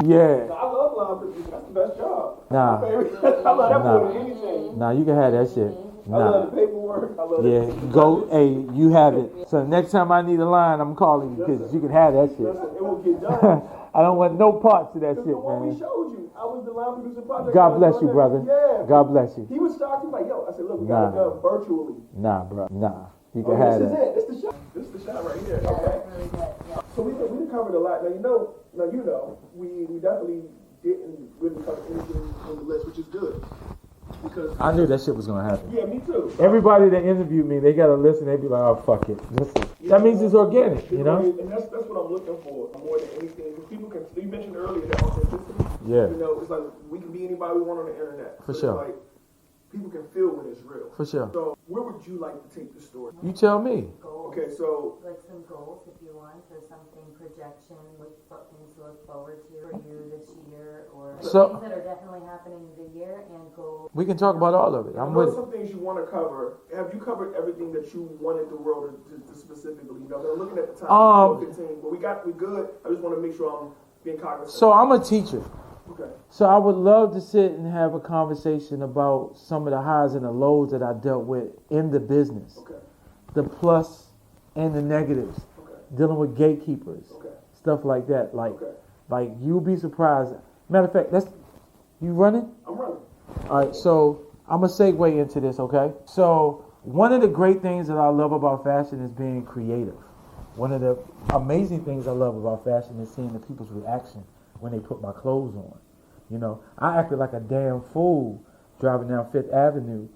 Yeah. I love line producing, that's the best job. Nah. I love that more than anything. Nah, you can have that shit. I love the paperwork. I love hey, you have it. So next time I need a line, I'm calling you because you can have that shit. Listen, it will get done. I don't want no parts of that shit, the one we man. showed you, I was the line producer project. God bless you, brother. Yeah. God bless you. He was shocked. He was like, yo, I said, look, we got it done virtually. Nah, bro. Nah. You can have this that. This is it. This is the shot right here. Yeah, Okay. that's really good. Yeah. So we covered a lot. Now, we definitely didn't really cover anything on the list, which is good. Because I knew that shit was gonna happen. yeah, me too. Everybody that interviewed me, they gotta listen. They be like, "Oh fuck it." That means it's organic, you know. And that's what I'm looking for more than anything. Because people can. You mentioned earlier that authenticity. Yeah. It's like we can be anybody we want on the internet. For So sure. It's like people can feel when it's real. For sure. So where would you like to take the story? You tell me. Goals. Okay, so Like some goals if you want, or something, projection, things to look forward to for you this year, or So- things that are definitely happening the year and goals. We can talk about all of it. I'm what are with. some things you want to cover? Have you covered everything that you wanted the world to specifically? I'm looking at the time. 15, but we good. I just want to make sure I'm being cognizant. So I'm a teacher. Okay. So I would love to sit and have a conversation about some of the highs and the lows that I dealt with in the business. Okay. The plus and the negatives. Okay. Dealing with gatekeepers. Okay. Stuff like that. Okay. Like you'll be surprised. Matter of fact, you running? I'm running. All right, so I'm going to segue into this, okay? So one of the great things that I love about fashion is being creative. One of the amazing things I love about fashion is seeing the people's reaction when they put my clothes on. You know, I acted like a damn fool driving down Fifth Avenue,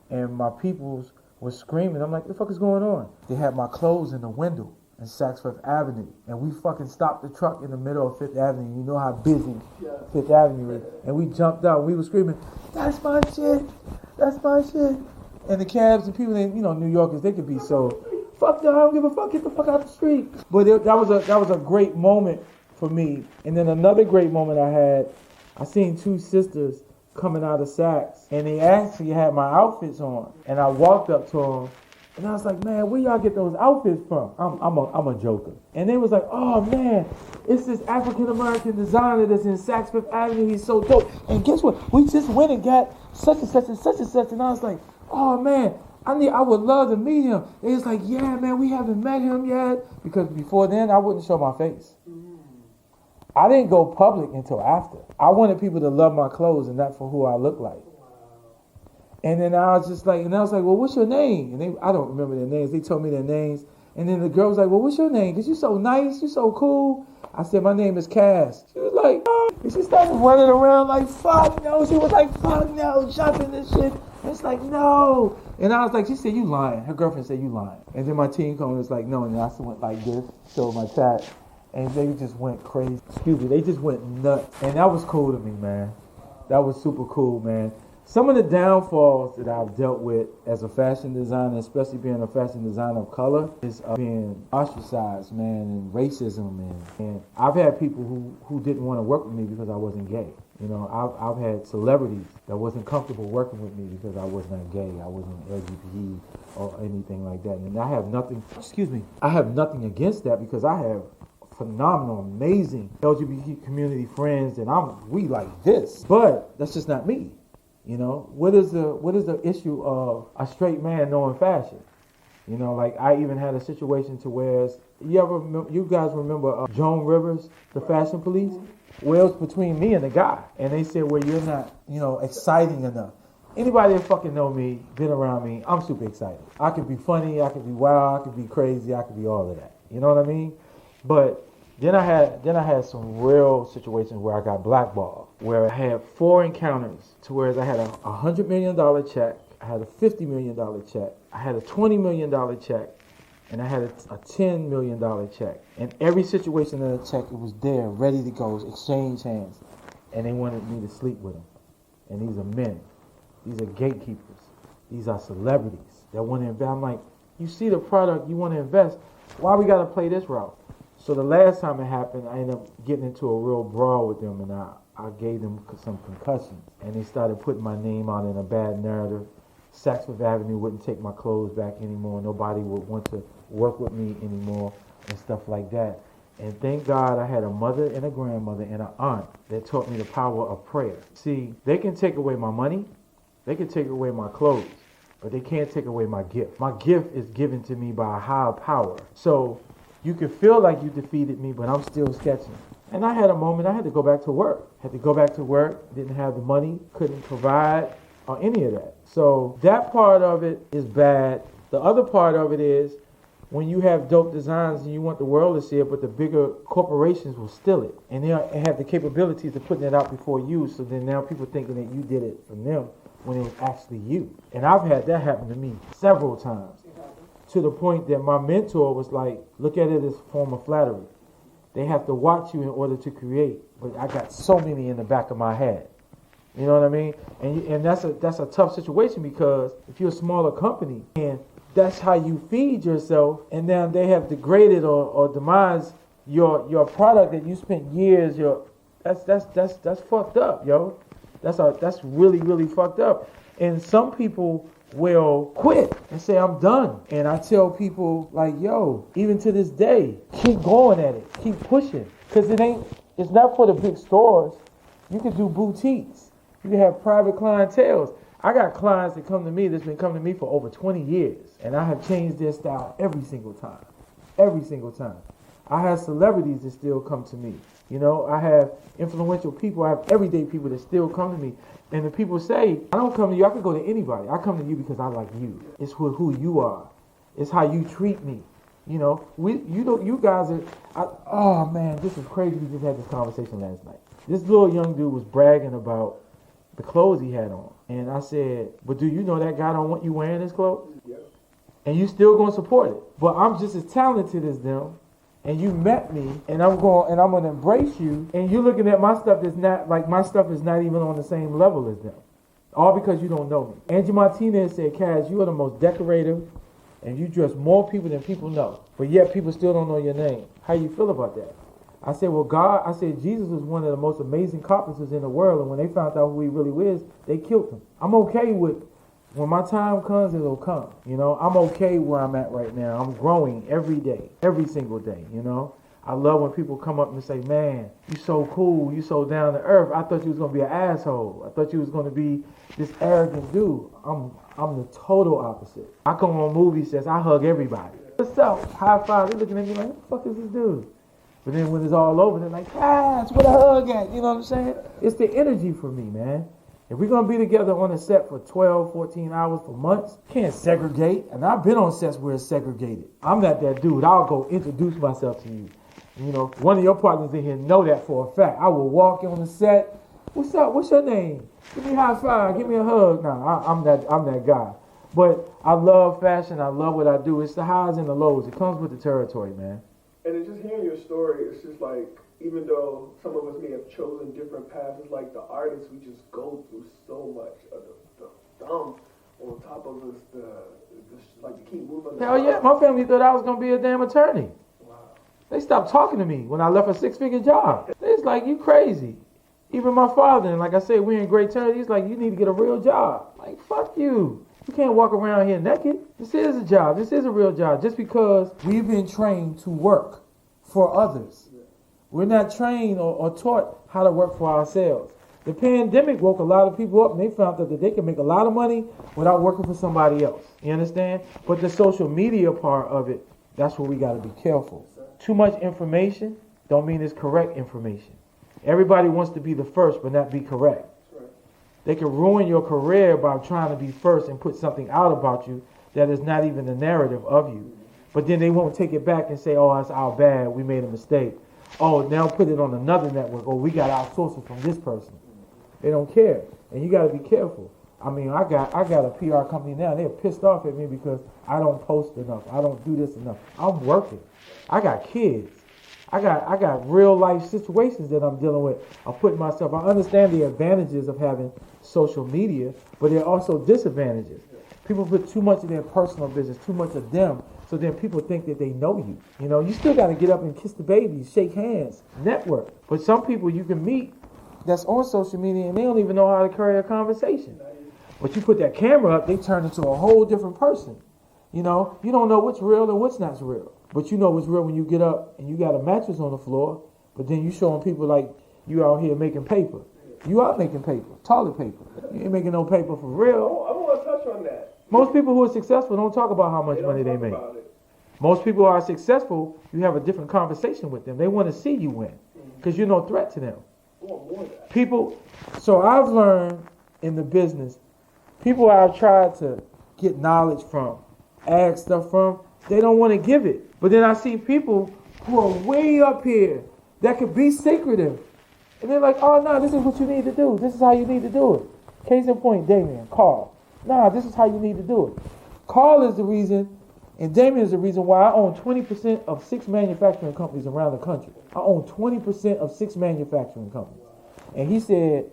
and my peoples were screaming. I'm like, what the fuck is going on? They had my clothes in the window in Saks Fifth Avenue, and we fucking stopped the truck in the middle of Fifth Avenue. You know how busy Fifth Avenue is. And we jumped out, and we were screaming, that's my shit, that's my shit. And the cabs and people in, New Yorkers, they could be so, fuck that, I don't give a fuck, get the fuck out the street. But that was a great moment for me. And then another great moment I seen two sisters coming out of Saks, and they actually had my outfits on. And I walked up to them, and I was like, man, where y'all get those outfits from? I'm a joker. And they was like, oh man, it's this African-American designer that's in Saks Fifth Avenue, he's so dope. And guess what? We just went and got such and such and such and such. And I was like, oh man, I would love to meet him. They was like, yeah, man, we haven't met him yet. Because before then, I wouldn't show my face. I didn't go public until after. I wanted people to love my clothes and not for who I look like. And then I was just like, well, what's your name? And I don't remember their names. They told me their names. And then the girl was like, well, what's your name? Because you're so nice, you're so cool. I said, my name is Cass. She was like, oh. And she started running around like, fuck no. She was like, fuck no, jumping this shit. And it's like, no. And I was like, she said, you lying. Her girlfriend said, you lying. And then my team came and was like, no. And then I went like this, showed my chat. And they just went crazy. Excuse me, they just went nuts. And that was cool to me, man. That was super cool, man. Some of the downfalls that I've dealt with as a fashion designer, especially being a fashion designer of color, is being ostracized, man, and racism. And I've had people who didn't want to work with me because I wasn't gay. You know, I've had celebrities that wasn't comfortable working with me because I was not gay, I wasn't LGBT or anything like that. And I have nothing against that because I have phenomenal, amazing LGBT community friends, and we like this. But that's just not me. You know, what is the issue of a straight man knowing fashion? You know, like I even had a situation to where you guys remember Joan Rivers, the fashion police? Well, it's between me and the guy, and they said, well, you're not, exciting enough. Anybody that fucking know me, been around me, I'm super excited. I could be funny, I could be wild, I could be crazy, I could be all of that. You know what I mean? But then I had some real situations where I got blackballed, where I had 4 encounters to where I had a $100 million check, I had a $50 million check, I had a $20 million check, and I had a $10 million check. And every situation in the check, it was there, ready to go, exchange hands. And they wanted me to sleep with them. And these are men. These are gatekeepers. These are celebrities that want to invest. I'm like, you see the product, you want to invest. Why we got to play this route? So the last time it happened, I ended up getting into a real brawl with them, and I gave them some concussions. And they started putting my name out in a bad narrative. Saks Fifth Avenue wouldn't take my clothes back anymore. Nobody would want to work with me anymore and stuff like that. And thank God I had a mother and a grandmother and an aunt that taught me the power of prayer. See, they can take away my money, they can take away my clothes, but they can't take away my gift. My gift is given to me by a higher power. So you can feel like you defeated me, but I'm still sketching. And I had a moment I had to go back to work. Didn't have the money, couldn't provide or any of that. So that part of it is bad. The other part of it is when you have dope designs and you want the world to see it, but the bigger corporations will steal it. And they have the capabilities of putting it out before you, so then now people thinking that you did it from them when it was actually you. And I've had that happen to me several times, to the point that my mentor was like, look at it as a form of flattery. They have to watch you in order to create. But I got so many in the back of my head. You know what I mean? And that's a tough situation, because if you're a smaller company and that's how you feed yourself, and now they have degraded or demised your product that you spent years, that's fucked up, yo. That's really, really fucked up. And some people will quit and say, I'm done. And I tell people, like, yo, even to this day, keep going at it, keep pushing, because it's not for the big stores. You can do boutiques. You can have private clienteles. I got clients that come to me that's been coming to me for over 20 years, and I have changed their style every single time. Every single time. I have celebrities that still come to me. You know, I have influential people. I have everyday people that still come to me. And the people say, I don't come to you. I can go to anybody. I come to you because I like you. It's who you are. It's how you treat me. You know, you guys are. Oh man, this is crazy. We just had this conversation last night. This little young dude was bragging about the clothes he had on. And I said, but do you know that guy don't want you wearing his clothes? Yeah. And you still gonna support it. But I'm just as talented as them. And you met me, and I'm gonna embrace you. And you're looking at my stuff that's not, like, my stuff is not even on the same level as them. All because you don't know me. Angie Martinez said, Kaz, you are the most decorative, and you dress more people than people know. But yet people still don't know your name. How you feel about that? I said, Jesus was one of the most amazing carpenters in the world, and when they found out who he really is, they killed him. I'm okay with, when my time comes, it'll come. You know, I'm okay where I'm at right now. I'm growing every day, every single day, you know. I love when people come up and say, man, you so cool, you so down to earth. I thought you was going to be an asshole. I thought you was going to be this arrogant dude. I'm the total opposite. I come on movie sets, I hug everybody. What's up? High five. They're looking at me like, what the fuck is this dude? But then when it's all over, they're like, that's where the hug at. You know what I'm saying? It's the energy for me, man. If we're going to be together on a set for 12, 14 hours for months, can't segregate. And I've been on sets where it's segregated. I'm not that dude. I'll go introduce myself to you. You know, one of your partners in here know that for a fact. I will walk in on the set. What's up? What's your name? Give me a high five. Give me a hug. No, I'm that guy. But I love fashion. I love what I do. It's the highs and the lows. It comes with the territory, man. And it's just hearing your story, it's just like, even though some of us may have chosen different paths, it's like the artists, we just go through so much of the dumb on top of us, like to keep moving. Hell yeah, my family thought I was going to be a damn attorney. They stopped talking to me when I left a 6-figure job. It's like, you crazy. Even my father, and like I said, we're in great terms. He's like, you need to get a real job. Like, fuck you. You can't walk around here naked. This is a job. This is a real job. Just because we've been trained to work for others. We're not trained or taught how to work for ourselves. The pandemic woke a lot of people up and they found out that they can make a lot of money without working for somebody else. You understand? But the social media part of it, that's where we got to be careful. Too much information don't mean it's correct information. Everybody wants to be the first but not be correct. They can ruin your career by trying to be first and put something out about you that is not even the narrative of you. But then they won't take it back and say, oh, that's our bad, we made a mistake. Oh, now put it on another network. Oh, we got outsourced it from this person. They don't care. And you got to be careful. I mean, I got a PR company now. They're pissed off at me because I don't post enough. I don't do this enough. I'm working. I got kids. I got real life situations that I'm dealing with. I'm putting myself. I understand the advantages of having social media, but there are also disadvantages. People put too much of their personal business, too much of them, so then people think that they know you. You know, you still got to get up and kiss the babies, shake hands, network. But some people you can meet that's on social media and they don't even know how to carry a conversation. But you put that camera up, they turn into a whole different person. You know, you don't know what's real and what's not real. But you know what's real when you get up and you got a mattress on the floor, but then you showing people like you out here making paper. You out making paper, toilet paper. You ain't making no paper for real. I want to touch on that. Most people who are successful don't talk about how much money they make. Most people who are successful, you have a different conversation with them. They want to see you win because you're no threat to them. People, so I've learned in the business, people I've tried to get knowledge from, ask stuff from, they don't want to give it. But then I see people who are way up here that could be secretive. And they're like, oh, no, this is what you need to do. This is how you need to do it. Case in point, Damien, Carl. Nah, this is how you need to do it. Carl is the reason, and Damien is the reason why I own 20% of 6 manufacturing companies around the country. I own 20% of 6 manufacturing companies. And he said,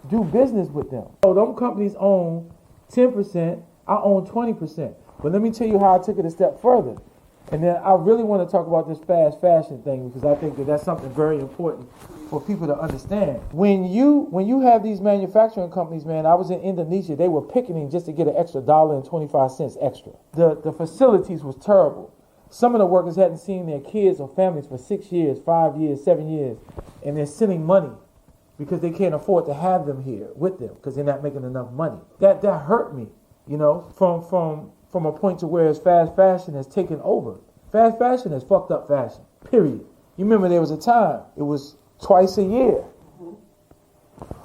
do business with them. So them companies own 10%, I own 20%. But let me tell you how I took it a step further. And then I really want to talk about this fast fashion thing because I think that that's something very important for people to understand. When you have these manufacturing companies, man, I was in Indonesia, they were picketing just to get an extra $1.25 extra. The facilities was terrible. Some of the workers hadn't seen their kids or families for 6 years, 5 years, 7 years, and they're sending money because they can't afford to have them here with them because they're not making enough money. That hurt me, you know, from a point to where fast fashion has taken over. Fast fashion is fucked up fashion, period. You remember there was a time, it was twice a year.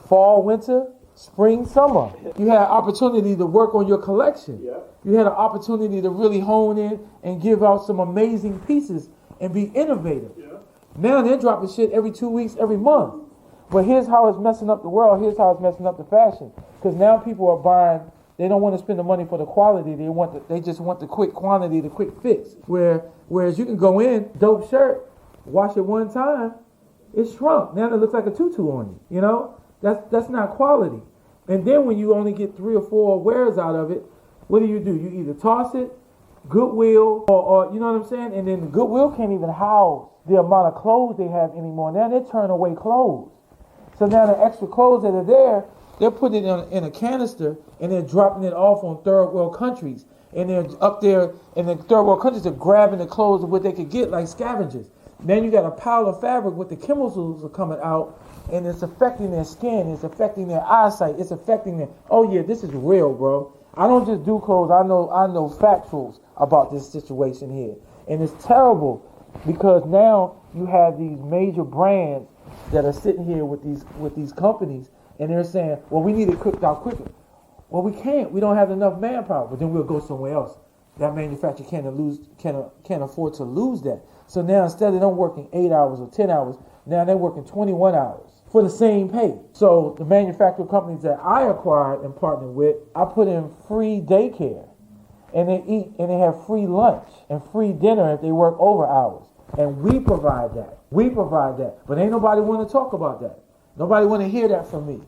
Fall, winter, spring, summer. You had opportunity to work on your collection. Yeah. You had an opportunity to really hone in and give out some amazing pieces and be innovative. Yeah. Now they're dropping shit every 2 weeks, every month. But here's how it's messing up the world. Here's how it's messing up the fashion. Because now people are buying. They don't want to spend the money for the quality. They just want the quick quantity, the quick fix. Whereas you can go in, dope shirt, wash it one time, it's shrunk. Now it looks like a tutu on you. You know, that's not quality. And then when you only get 3 or 4 wears out of it, what do? You either toss it, Goodwill, or you know what I'm saying? And then the Goodwill can't even house the amount of clothes they have anymore. Now they turn away clothes. So now the extra clothes that are there, they're putting it in a canister and they're dropping it off on third world countries. And they're up there in the third world countries are grabbing the clothes of what they could get like scavengers. Then you got a pile of fabric with the chemicals are coming out, and it's affecting their skin, it's affecting their eyesight, it's affecting their, oh yeah, this is real, bro. I don't just do clothes, I know factuals about this situation here. And it's terrible because now you have these major brands that are sitting here with these companies, and they're saying, well, we need it cooked out quicker. Well, we can't. We don't have enough manpower. But then we'll go somewhere else. That manufacturer can't afford to lose that. So now instead of them working 8 hours or 10 hours, now they're working 21 hours for the same pay. So the manufacturing companies that I acquired and partnered with, I put in free daycare. And they eat and they have free lunch and free dinner if they work over hours. And we provide that. We provide that. But ain't nobody want to talk about that. Nobody want to hear that from me.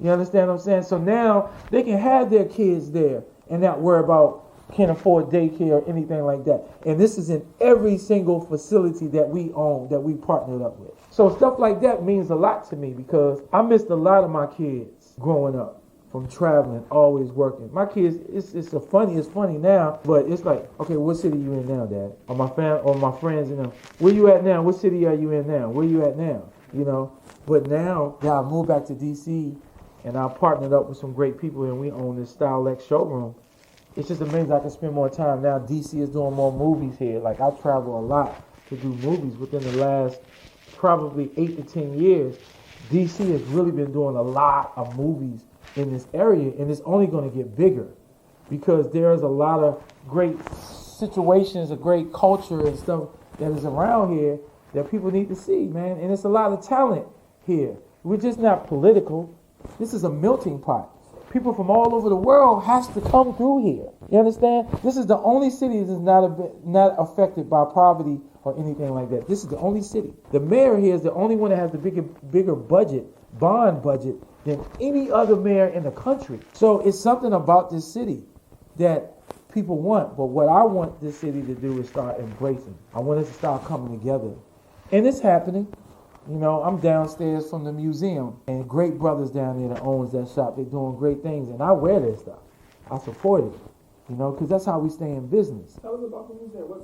You understand what I'm saying? So now they can have their kids there and not worry about can't afford daycare or anything like that. And this is in every single facility that we own, that we partnered up with. So stuff like that means a lot to me because I missed a lot of my kids growing up from traveling, always working. My kids, it's funny now, but it's like, okay, what city you in now, Dad? Or my friends, where you at now? What city are you in now? Where you at now? You know, but now that I moved back to DC and I partnered up with some great people and we own this Style X showroom, it's just amazing I can spend more time. Now DC is doing more movies here. Like I travel a lot to do movies within the last probably 8 to 10 years. DC has really been doing a lot of movies in this area, and it's only going to get bigger because there's a lot of great situations, a great culture and stuff that is around here that people need to see, man. And it's a lot of talent here. We're just not political. This is a melting pot. People from all over the world has to come through here. You understand? This is the only city that's not affected by poverty or anything like that. This is the only city. The mayor here is the only one that has the bigger bond budget than any other mayor in the country. So it's something about this city that people want. But what I want this city to do is start embracing. I want us to start coming together. And it's happening. You know, I'm downstairs from the museum, and great brothers down there that owns that shop. They're doing great things, and I wear their stuff. I support it, you know, because that's how we stay in business. Tell us about the museum.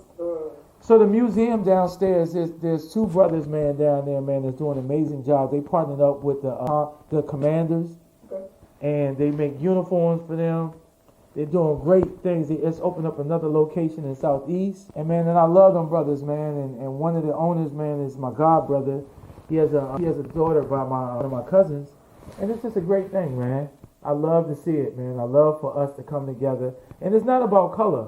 So the museum downstairs, there's two brothers, man, down there, man, that's doing an amazing job. They partnered up with the commanders, okay, and they make uniforms for them. They're doing great things. They just opened up another location in Southeast, and man, and I love them brothers, man. And one of the owners, man, is my god brother. He has a daughter by one of my cousins, and it's just a great thing, man. I love to see it, man. I love for us to come together, and it's not about color.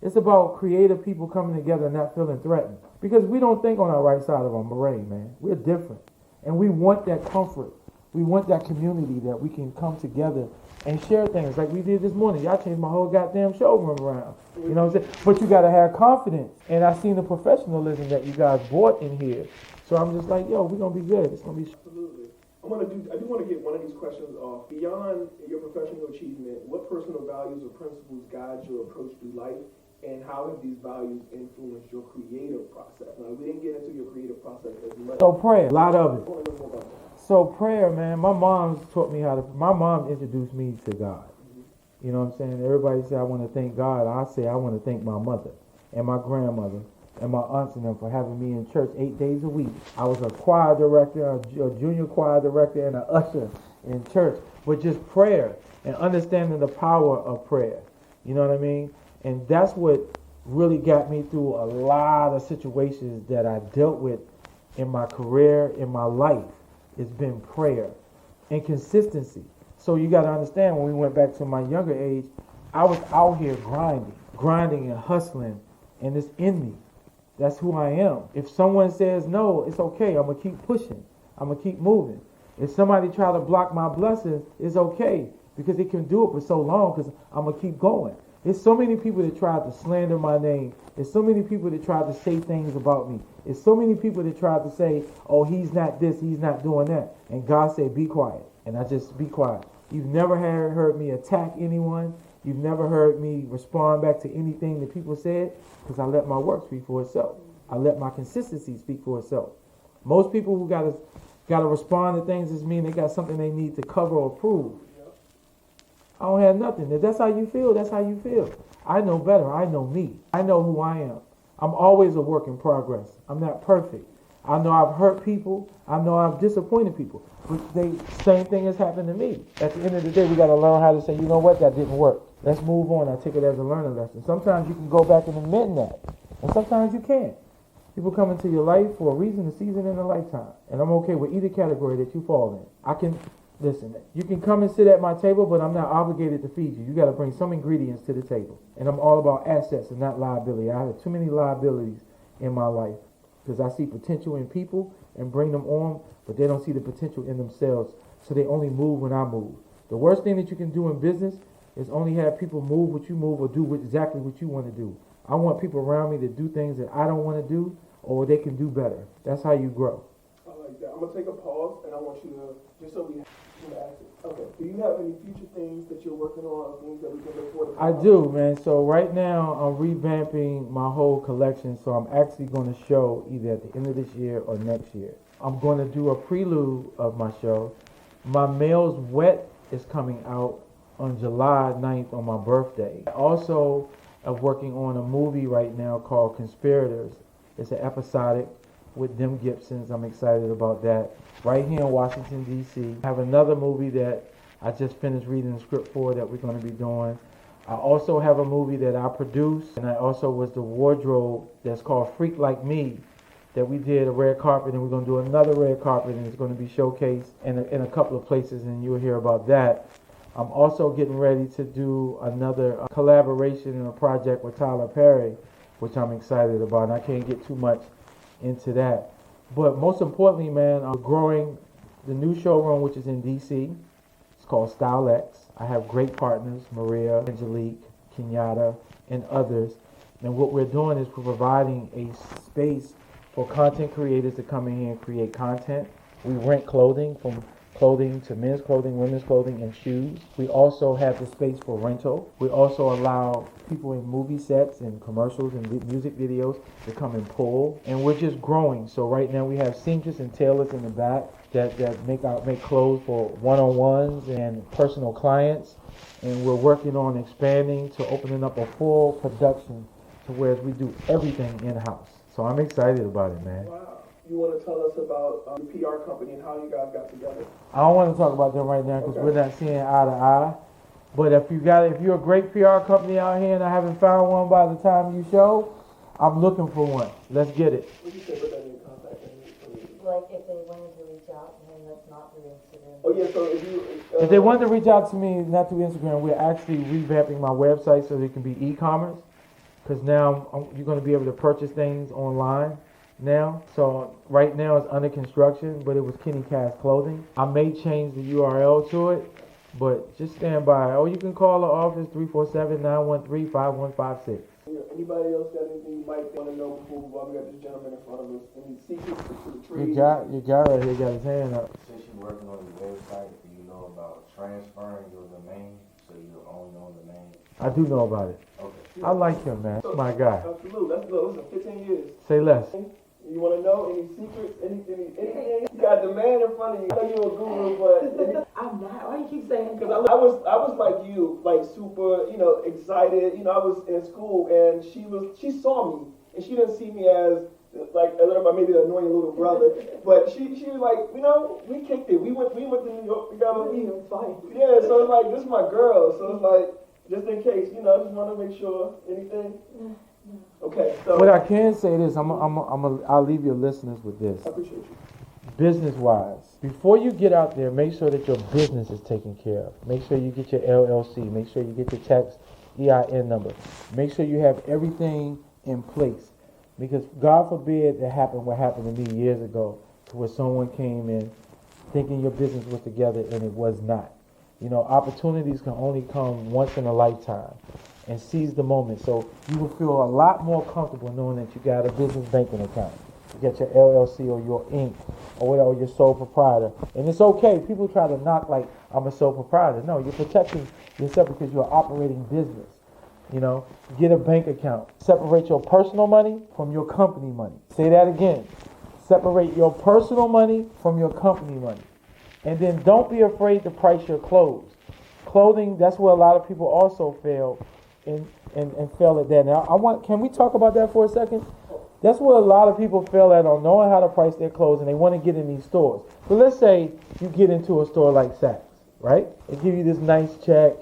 It's about creative people coming together and not feeling threatened, because we don't think on our right side of our beret, man. We're different, and we want that comfort. We want that community that we can come together and share things like we did this morning. Y'all changed my whole goddamn showroom around. You know what I'm saying? But you got to have confidence, and I seen the professionalism that you guys brought in here. So I'm just like, yo, we're going to be good. It's going to be... Absolutely. I do want to get one of these questions off. Beyond your professional achievement, what personal values or principles guide your approach through life, and how have these values influenced your creative process? Now, we didn't get into your creative process as much. So prayer, a lot of it. I want to know more about that. So prayer, man, my mom introduced me to God. Mm-hmm. You know what I'm saying? Everybody say, I want to thank God. I say, I want to thank my mother and my grandmother and my aunts and them for having me in church 8 days a week. I was a choir director, a junior choir director, and an usher in church. But just prayer and understanding the power of prayer. You know what I mean? And that's what really got me through a lot of situations that I dealt with in my career, in my life. It's been prayer and consistency. So you got to understand, when we went back to my younger age, I was out here grinding and hustling, and it's in me. That's who I am. If someone says no, it's okay. I'm going to keep pushing. I'm going to keep moving. If somebody try to block my blessings, it's okay, because they can do it for so long, because I'm going to keep going. There's so many people that tried to slander my name. There's so many people that tried to say things about me. There's so many people that tried to say, oh, he's not this, he's not doing that. And God said, be quiet. And I just be quiet. You've never heard me attack anyone. You've never heard me respond back to anything that people said, because I let my work speak for itself. I let my consistency speak for itself. Most people who gotta respond to things just mean they got something they need to cover or prove. I don't have nothing. If that's how you feel, that's how you feel. I know better. I know me. I know who I am. I'm always a work in progress. I'm not perfect. I know I've hurt people. I know I've disappointed people. But the same thing has happened to me. At the end of the day, we got to learn how to say, you know what, that didn't work. Let's move on. I take it as a learning lesson. Sometimes you can go back and amend that. And sometimes you can't. People come into your life for a reason, a season, and a lifetime. And I'm okay with either category that you fall in. I can, listen, you can come and sit at my table, but I'm not obligated to feed you. You got to bring some ingredients to the table. And I'm all about assets and not liability. I have too many liabilities in my life because I see potential in people and bring them on, but they don't see the potential in themselves, so they only move when I move. The worst thing that you can do in business is only have people move what you move or do exactly what you want to do. I want people around me to do things that I don't want to do or they can do better. That's how you grow. I like that. I'm going to take a pause, and I want you to, just so we ask it. Okay, do you have any future things that you're working on, or things that we can look forward to? I do, man. So right now I'm revamping my whole collection, so I'm actually going to show either at the end of this year or next year. I'm going to do a prelude of my show. My Male's Wet is coming out on July 9th on my birthday. Also, I'm working on a movie right now called Conspirators. It's an episodic with them Gibsons. I'm excited about that. Right here in Washington, D.C. I have another movie that I just finished reading the script for that we're going to be doing. I also have a movie that I produced, and I also was the wardrobe that's called Freak Like Me, that we did a red carpet, and we're going to do another red carpet, and it's going to be showcased in a couple of places, and you'll hear about that. I'm also getting ready to do another collaboration in a project with Tyler Perry, which I'm excited about, and I can't get too much into that. But most importantly, man, I'm growing the new showroom, which is in D.C. It's called Style X. I have great partners, Maria, Angelique, Kenyatta, and others. And what we're doing is we're providing a space for content creators to come in here and create content. We rent clothing, from clothing to men's clothing, women's clothing, and shoes. We also have the space for rental. We also allow people in movie sets and commercials and music videos to come and pull. And we're just growing. So right now we have seamstresses and tailors in the back that make clothes for one-on-ones and personal clients. And we're working on expanding to opening up a full production to where we do everything in-house. So I'm excited about it, man. Wow. You want to tell us about your PR company and how you guys got together? I don't want to talk about them right now because we're not seeing eye to eye. But if you're a great PR company out here and I haven't found one by the time you show, I'm looking for one. Let's get it. What do you say about that in contact? Like if they wanted to reach out to him, that's not through Instagram. Oh yeah, so if they wanted to reach out to me, not through Instagram, we're actually revamping my website so it can be e-commerce. Because now you're going to be able to purchase things online now. So right now it's under construction, but it was Kenny Cass Clothing. I may change the URL to it, but just stand by. Or you can call the office 347-913-5156. Anybody else got anything you might want to know before we got this gentleman in front of us? Any secrets to the trade? Your guy right here got his hand up. Since you're working on your website, do you know about transferring your domain so you only own the name? I do know about it. Okay. I like him, man. My guy. Absolutely. Let's go. Listen, 15 years. Say less. You want to know any secrets? Anything? You got the man in front of you. I know you're a guru, but I'm not. Why you keep saying? because I was like you, like super, excited. I was in school and she saw me and she didn't see me as like maybe an annoying little brother, but she was like, we kicked it. We went to New York together. Yeah, so it's like this is my girl. So it's like just in case, I just want to make sure anything. Okay, so What I can say is, I'll leave your listeners with this. I appreciate you. Business-wise, before you get out there, make sure that your business is taken care of. Make sure you get your LLC. Make sure you get your tax EIN number. Make sure you have everything in place. Because God forbid that happened what happened to me years ago, to where someone came in thinking your business was together and it was not. Opportunities can only come once in a lifetime. And seize the moment. So you will feel a lot more comfortable knowing that you got a business banking account. You got your LLC or your Inc. or whatever, your sole proprietor. And it's okay. People try to knock like, I'm a sole proprietor. No, you're protecting yourself because you're operating business. Get a bank account. Separate your personal money from your company money. Say that again. Separate your personal money from your company money. And then don't be afraid to price your clothes. Clothing, that's where a lot of people also fail. And and fail at that. Now, can we talk about that for a second? That's where a lot of people fail at on knowing how to price their clothes, and they want to get in these stores. But let's say you get into a store like Saks, right? They give you this nice check,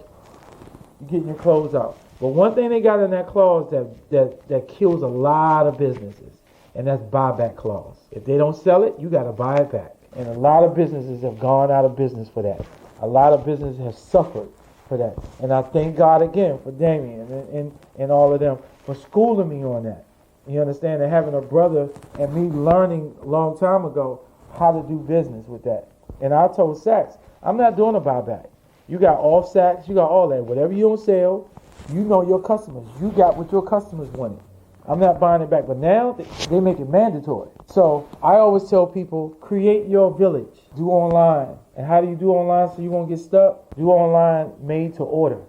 you're getting your clothes out. But one thing they got in that clause that kills a lot of businesses, and that's buyback clause. If they don't sell it, you got to buy it back. And a lot of businesses have gone out of business for that. A lot of businesses have suffered for that. And I thank God again for Damien and all of them for schooling me on that. You understand? And having a brother and me learning a long time ago how to do business with that. And I told Saks, I'm not doing a buyback. You got off Saks, you got all that. Whatever you don't sell, you know your customers. You got what your customers wanted. I'm not buying it back. But now they make it mandatory. So I always tell people, create your village. Do online. And how do you do online so you won't get stuck? Do online made to order.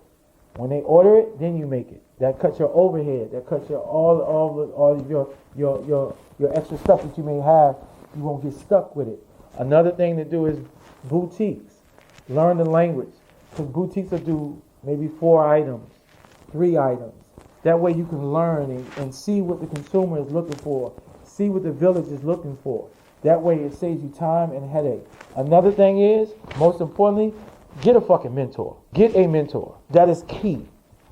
When they order it, then you make it. That cuts your overhead. That cuts your all of your extra stuff that you may have. You won't get stuck with it. Another thing to do is boutiques. Learn the language. Because boutiques will do maybe 4 items, 3 items. That way you can learn and see what the consumer is looking for. See what the village is looking for. That way it saves you time and headache. Another thing is, most importantly, get a fucking mentor. Get a mentor. That is key.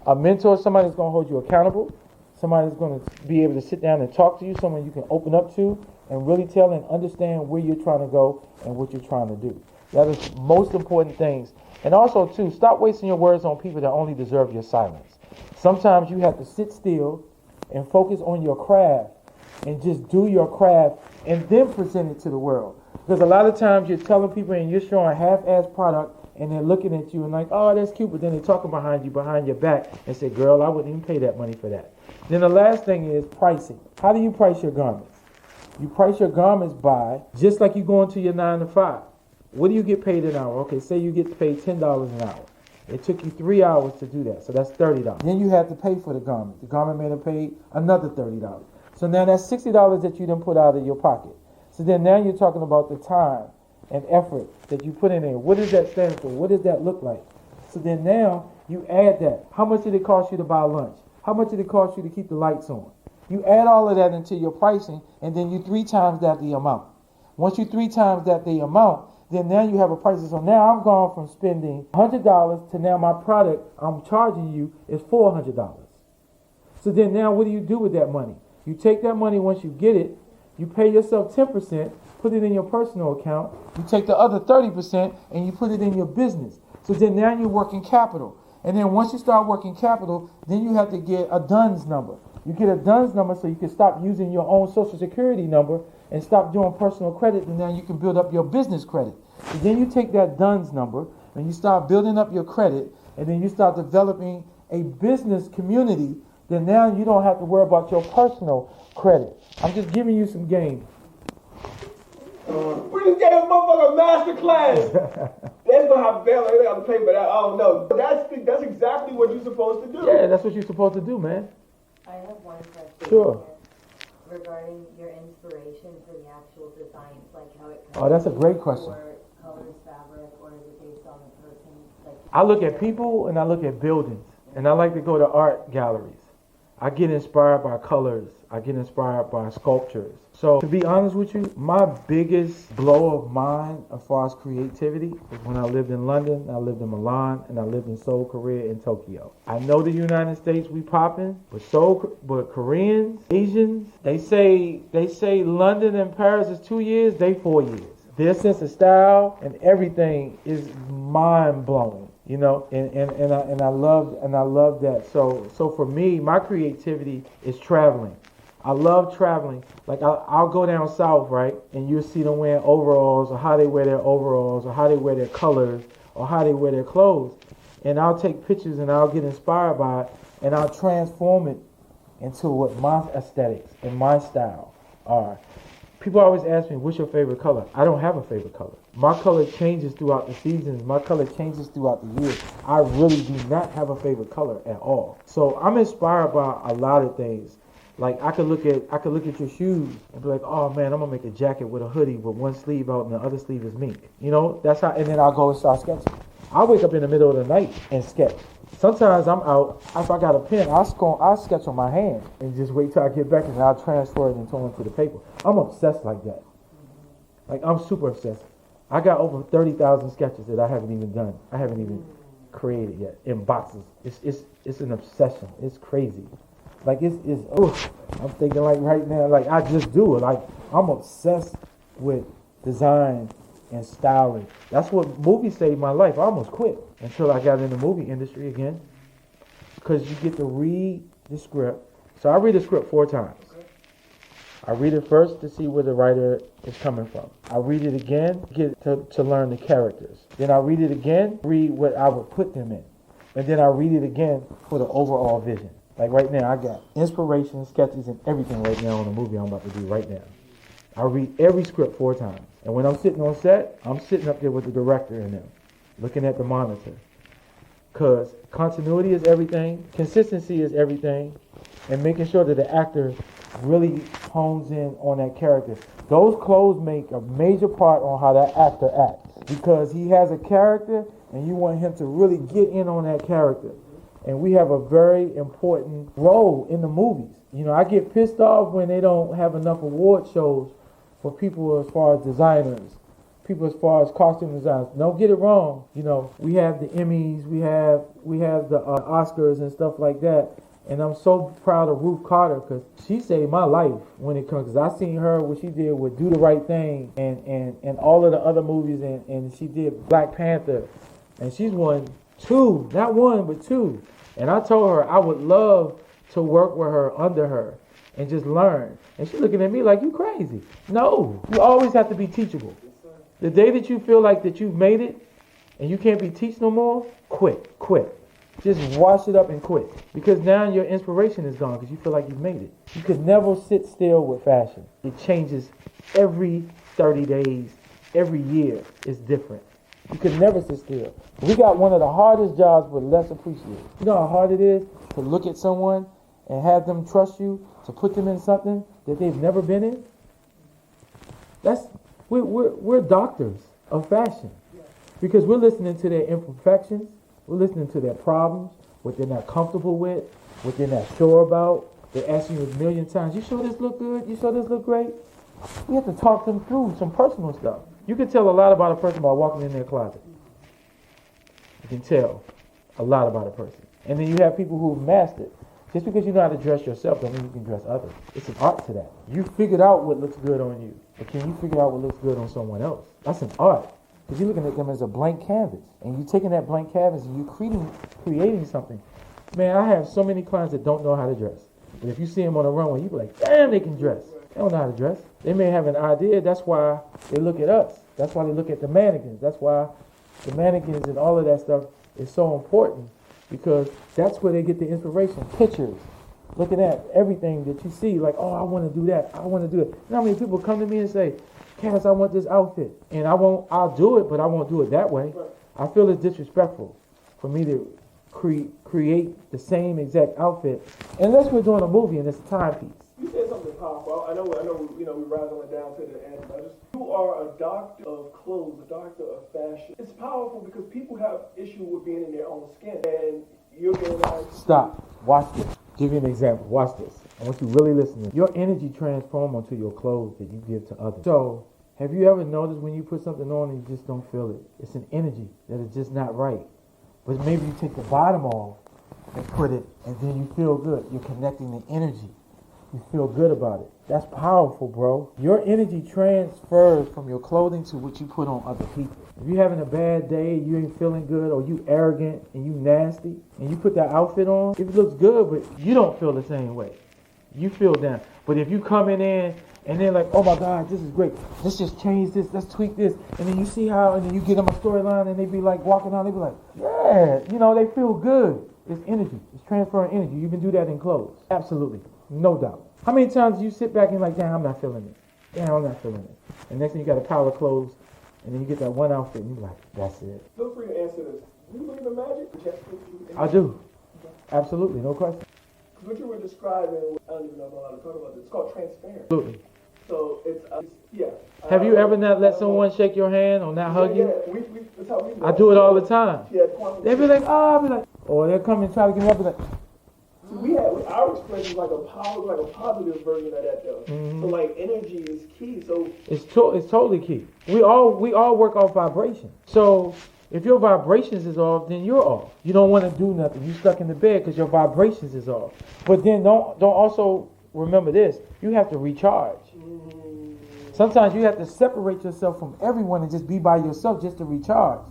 A mentor is somebody that's going to hold you accountable. Somebody that's going to be able to sit down and talk to you. Someone you can open up to and really tell and understand where you're trying to go and what you're trying to do. That is most important things. And also, too, stop wasting your words on people that only deserve your silence. Sometimes you have to sit still and focus on your craft and just do your craft and then present it to the world. Because a lot of times you're telling people and you're showing half-ass product and they're looking at you and like, oh, that's cute, but then they're talking behind your back and say, girl, I wouldn't even pay that money for that. Then the last thing is pricing. How do you price your garments? You price your garments by, just like you go into your 9 to 5. What do you get paid an hour? Okay, say you get paid $10 an hour. It took you 3 hours to do that, so that's $30. Then you have to pay for the garment. The garment may have paid another $30. So now that's $60 that you done put out of your pocket. So then now you're talking about the time and effort that you put in there. What does that stand for? What does that look like? So then now you add that. How much did it cost you to buy lunch? How much did it cost you to keep the lights on? You add all of that into your pricing, and then you 3 times that the amount. Once you 3 times that the amount, then now you have a price. So now I'm gone from spending $100 to now my product I'm charging you is $400. So then now what do you do with that money? You take that money once you get it, you pay yourself 10%, put it in your personal account, you take the other 30% and you put it in your business. So then now you're working capital. And then once you start working capital, then you have to get a DUNS number. You get a DUNS number so you can stop using your own social security number and stop doing personal credit, and then you can build up your business credit. And then you take that DUNS number and you start building up your credit, and then you start developing a business community. Then now you don't have to worry about your personal credit. I'm just giving you some game. We just gave a motherfucker a master class. That's gonna have to bail. They got to pay for that. I don't know. That's exactly what you're supposed to do. Yeah, that's what you're supposed to do, man. I have one question. Sure. Regarding your inspiration for the actual designs, like how it comes. Oh, that's a great question. Or colors, fabric, or is it based on the person? Like I look at people and I look at buildings, and I like to go to art galleries. I get inspired by colors. I get inspired by sculptures. So to be honest with you, my biggest blow of mind as far as creativity was when I lived in London, I lived in Milan, and I lived in Seoul, Korea, and Tokyo. I know the United States we popping, but Koreans, Asians, they say London and Paris is 2 years, they 4 years. Their sense of style and everything is mind blowing. You know, and I love that. So for me, my creativity is traveling. I love traveling. Like I'll go down south, right, and you'll see them wearing overalls, or how they wear their overalls, or how they wear their colors, or how they wear their clothes. And I'll take pictures and I'll get inspired by it, and I'll transform it into what my aesthetics and my style are. People always ask me, what's your favorite color? I don't have a favorite color. My color changes throughout the seasons. My color changes throughout the years. I really do not have a favorite color at all. So I'm inspired by a lot of things. Like I could look at your shoes and be like, oh man, I'm gonna make a jacket with a hoodie with one sleeve out and the other sleeve is me. You know, that's how. And then I'll go and start sketching. I wake up in the middle of the night and sketch. Sometimes I'm out. If I got a pen, I'll sketch on my hand and just wait till I get back and I'll transfer it onto the paper. I'm obsessed like that. Like, I'm super obsessed. I got over 30,000 sketches that I haven't even done. I haven't even created yet in boxes. It's an obsession. It's crazy. Like, I'm thinking like right now, like I just do it. Like, I'm obsessed with design and styling. That's what movies saved my life. I almost quit until I got in the movie industry again. Because you get to read the script. So I read the script 4 times. I read it first to see where the writer is coming from. I read it again to learn the characters. Then I read it again, read what I would put them in. And then I read it again for the overall vision. Like right now, I got inspiration, sketches, and everything right now on the movie I'm about to do right now. I read every script 4 times. And when I'm sitting on set, I'm sitting up there with the director and them, looking at the monitor. Because continuity is everything, consistency is everything, and making sure that the actor really hones in on that character. Those clothes make a major part on how that actor acts. Because he has a character, and you want him to really get in on that character. And we have a very important role in the movies. You know, I get pissed off when they don't have enough award shows for people as far as designers, people as far as costume designers. Don't get it wrong. You know, we have the Emmys, we have the Oscars and stuff like that. And I'm so proud of Ruth Carter because she saved my life when it comes. Because I seen her, what she did with Do the Right Thing and all of the other movies. And she did Black Panther. And she's won 2, not 1, but 2. And I told her I would love to work with her, under her, and just learn. And she's looking at me like, you crazy. No, you always have to be teachable. The day that you feel like that you've made it and you can't be teach no more, quit. Just wash it up and quit. Because now your inspiration is gone because you feel like you've made it. You could never sit still with fashion. It changes every 30 days, every year is different. You could never sit still. We got one of the hardest jobs but less appreciated. You know how hard it is to look at someone and have them trust you to put them in something that they've never been in? We're doctors of fashion. Because we're listening to their imperfections. We're listening to their problems, what they're not comfortable with, what they're not sure about. They're asking you a million times, you sure this look good? You sure this look great? We have to talk them through some personal stuff. You can tell a lot about a person by walking in their closet. You can tell a lot about a person. And then you have people who've mastered. Just because you know how to dress yourself don't mean you can dress others. It's an art to that. You figured out what looks good on you. But can you figure out what looks good on someone else? That's an art. Because you're looking at them as a blank canvas. And you're taking that blank canvas and you're creating something. Man, I have so many clients that don't know how to dress. But if you see them on the runway, you be like, damn, they can dress. They don't know how to dress. They may have an idea. That's why they look at us. That's why they look at the mannequins. That's why the mannequins and all of that stuff is so important. Because that's where they get the inspiration. Pictures. Looking at everything that you see. Like, oh, I want to do that. I want to do it. You know how many people come to me and say, Cass, I want this outfit. And I'll do it, but I won't do it that way. I feel it's disrespectful for me to create the same exact outfit unless we're doing a movie and it's a timepiece. You said something powerful. I know, we're rattling down to the end, but you are a doctor of clothes, a doctor of fashion. It's powerful because people have issue with being in their own skin, and you're going to... Stop. Watch this. Give you an example. Watch this. I want you really listening. Your energy transforms onto your clothes that you give to others. So, have you ever noticed when you put something on and you just don't feel it? It's an energy that is just not right. But maybe you take the bottom off and put it, and then you feel good. You're connecting the energy. You feel good about it. That's powerful, bro. Your energy transfers from your clothing to what you put on other people. If you're having a bad day, you ain't feeling good, or you arrogant and you nasty, and you put that outfit on, it looks good, but you don't feel the same way. You feel down. But if you coming in and they're like, oh my God, this is great. Let's just change this. Let's tweak this. And then you see how, and then you get them a storyline and they be like walking out, they be like, yeah, they feel good. It's energy. It's transferring energy. You can do that in clothes. Absolutely. No doubt. How many times you sit back and like, damn, I'm not feeling it. Damn, I'm not feeling it. And next thing you got a pile of clothes, and then you get that one outfit, and you're like, that's it. Feel free to answer this. Do you believe in magic? I do. Absolutely, no question. What you were describing, I don't even know if I'm allowed to talk about this, it's called transparent. Absolutely. So it's yeah. Have you ever not let someone shake your hand or not hug you? Yeah, that's how we I do it all the time. Yeah, They be like, oh, I be like, or they'll come and try to give me up and like. So our experience is like a positive version of that though. Mm-hmm. So like energy is key. So it's totally key. We all work off vibration. So if your vibrations is off, then you're off. You don't want to do nothing. You stuck in the bed because your vibrations is off. But then don't also remember this. You have to recharge. Sometimes you have to separate yourself from everyone and just be by yourself just to recharge.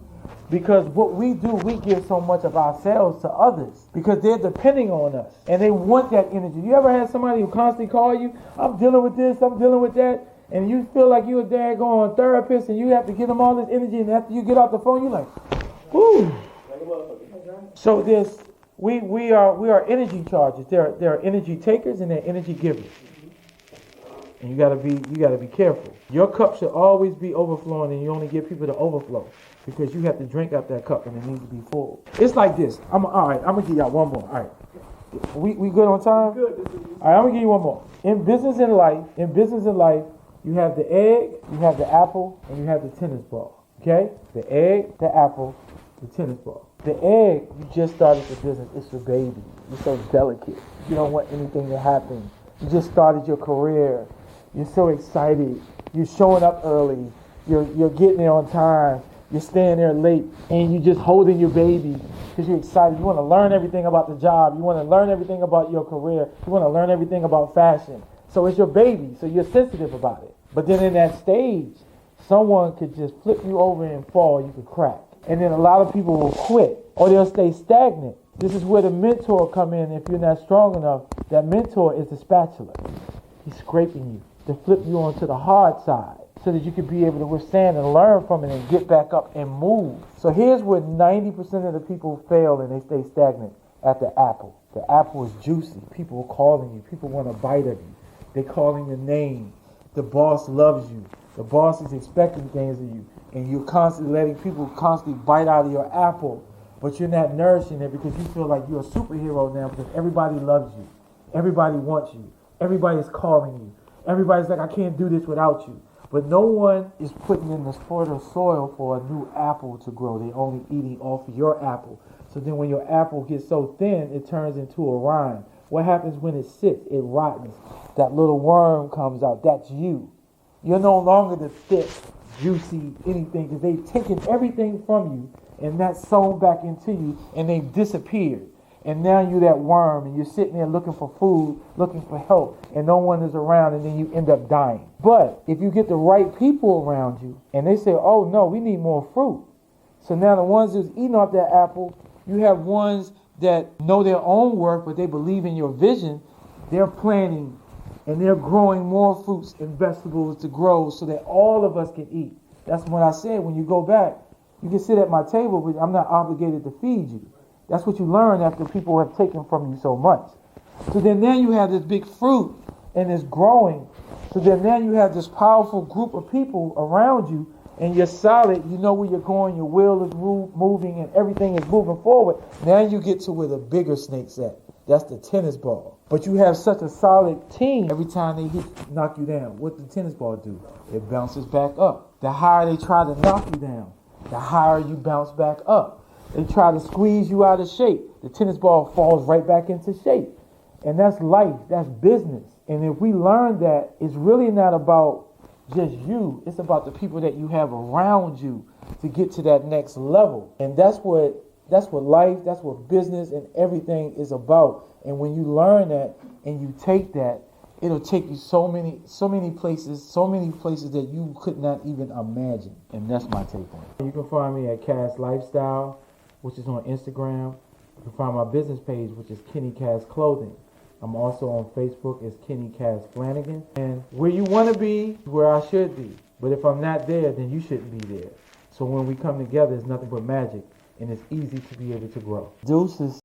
Because what we do, we give so much of ourselves to others because they're depending on us and they want that energy. You ever had somebody who constantly call you, I'm dealing with this, I'm dealing with that, and you feel like you're a daggone therapist and you have to give them all this energy, and after you get off the phone, you're like, whoo. So we are energy chargers. There are energy takers and there are energy givers. And you gotta be careful. Your cup should always be overflowing, and you only give people the overflow because you have to drink out that cup and it needs to be full. It's like this. All right, I'm gonna give y'all one more. All right, we good on time? Good. All right, I'm gonna give you one more. In business and life, you have the egg, you have the apple, and you have the tennis ball. Okay? The egg, the apple, the tennis ball. The egg, you just started the business. It's your baby. You're so delicate. You don't want anything to happen. You just started your career. You're so excited. You're showing up early. You're getting there on time. You're staying there late. And you're just holding your baby because you're excited. You want to learn everything about the job. You want to learn everything about your career. You want to learn everything about fashion. So it's your baby. So you're sensitive about it. But then in that stage, someone could just flip you over and fall. You could crack. And then a lot of people will quit or they'll stay stagnant. This is where the mentor come in. If you're not strong enough, that mentor is the spatula. He's scraping you to flip you onto the hard side so that you can be able to withstand and learn from it and get back up and move. So here's where 90% of the people fail and they stay stagnant at the apple. The apple is juicy. People are calling you. People want a bite of you. They're calling your name. The boss loves you. The boss is expecting things of you. And you're constantly letting people constantly bite out of your apple. But you're not nourishing it because you feel like you're a superhero now because everybody loves you. Everybody wants you. Everybody's calling you. Everybody's like, I can't do this without you. But no one is putting in the fertile soil for a new apple to grow. They're only eating off of your apple. So then when your apple gets so thin, it turns into a rind. What happens when it sits? It rottens. That little worm comes out. That's you. You're no longer the thick, juicy anything because they've taken everything from you and that's sewn back into you and they've disappeared. And now you're that worm and you're sitting there looking for food, looking for help, and no one is around and then you end up dying. But if you get the right people around you and they say, oh no, we need more fruit. So now the ones who's eating off that apple, you have ones that know their own work, but they believe in your vision. They're planting and they're growing more fruits and vegetables to grow so that all of us can eat. That's what I said. When you go back, you can sit at my table, but I'm not obligated to feed you. That's what you learn after people have taken from you so much. So then now you have this big fruit and it's growing. So then now you have this powerful group of people around you and you're solid. You know where you're going. Your will is moving and everything is moving forward. Now you get to where the bigger snake's at. That's the tennis ball. But you have such a solid team. Every time they knock you down, what the tennis ball do? It bounces back up. The higher they try to knock you down, the higher you bounce back up. They try to squeeze you out of shape. The tennis ball falls right back into shape. And that's life. That's business. And if we learn that, it's really not about just you. It's about the people that you have around you to get to that next level. And that's what life, that's what business and everything is about. And when you learn that and you take that, it'll take you so many places that you could not even imagine. And that's my take on it. You can find me at Cass Lifestyle, which is on Instagram. You can find my business page, which is Kenny Cass Clothing. I'm also on Facebook as Kenny Cass Flanagan. And where you want to be is where I should be. But if I'm not there, then you shouldn't be there. So when we come together, it's nothing but magic. And it's easy to be able to grow. Deuces.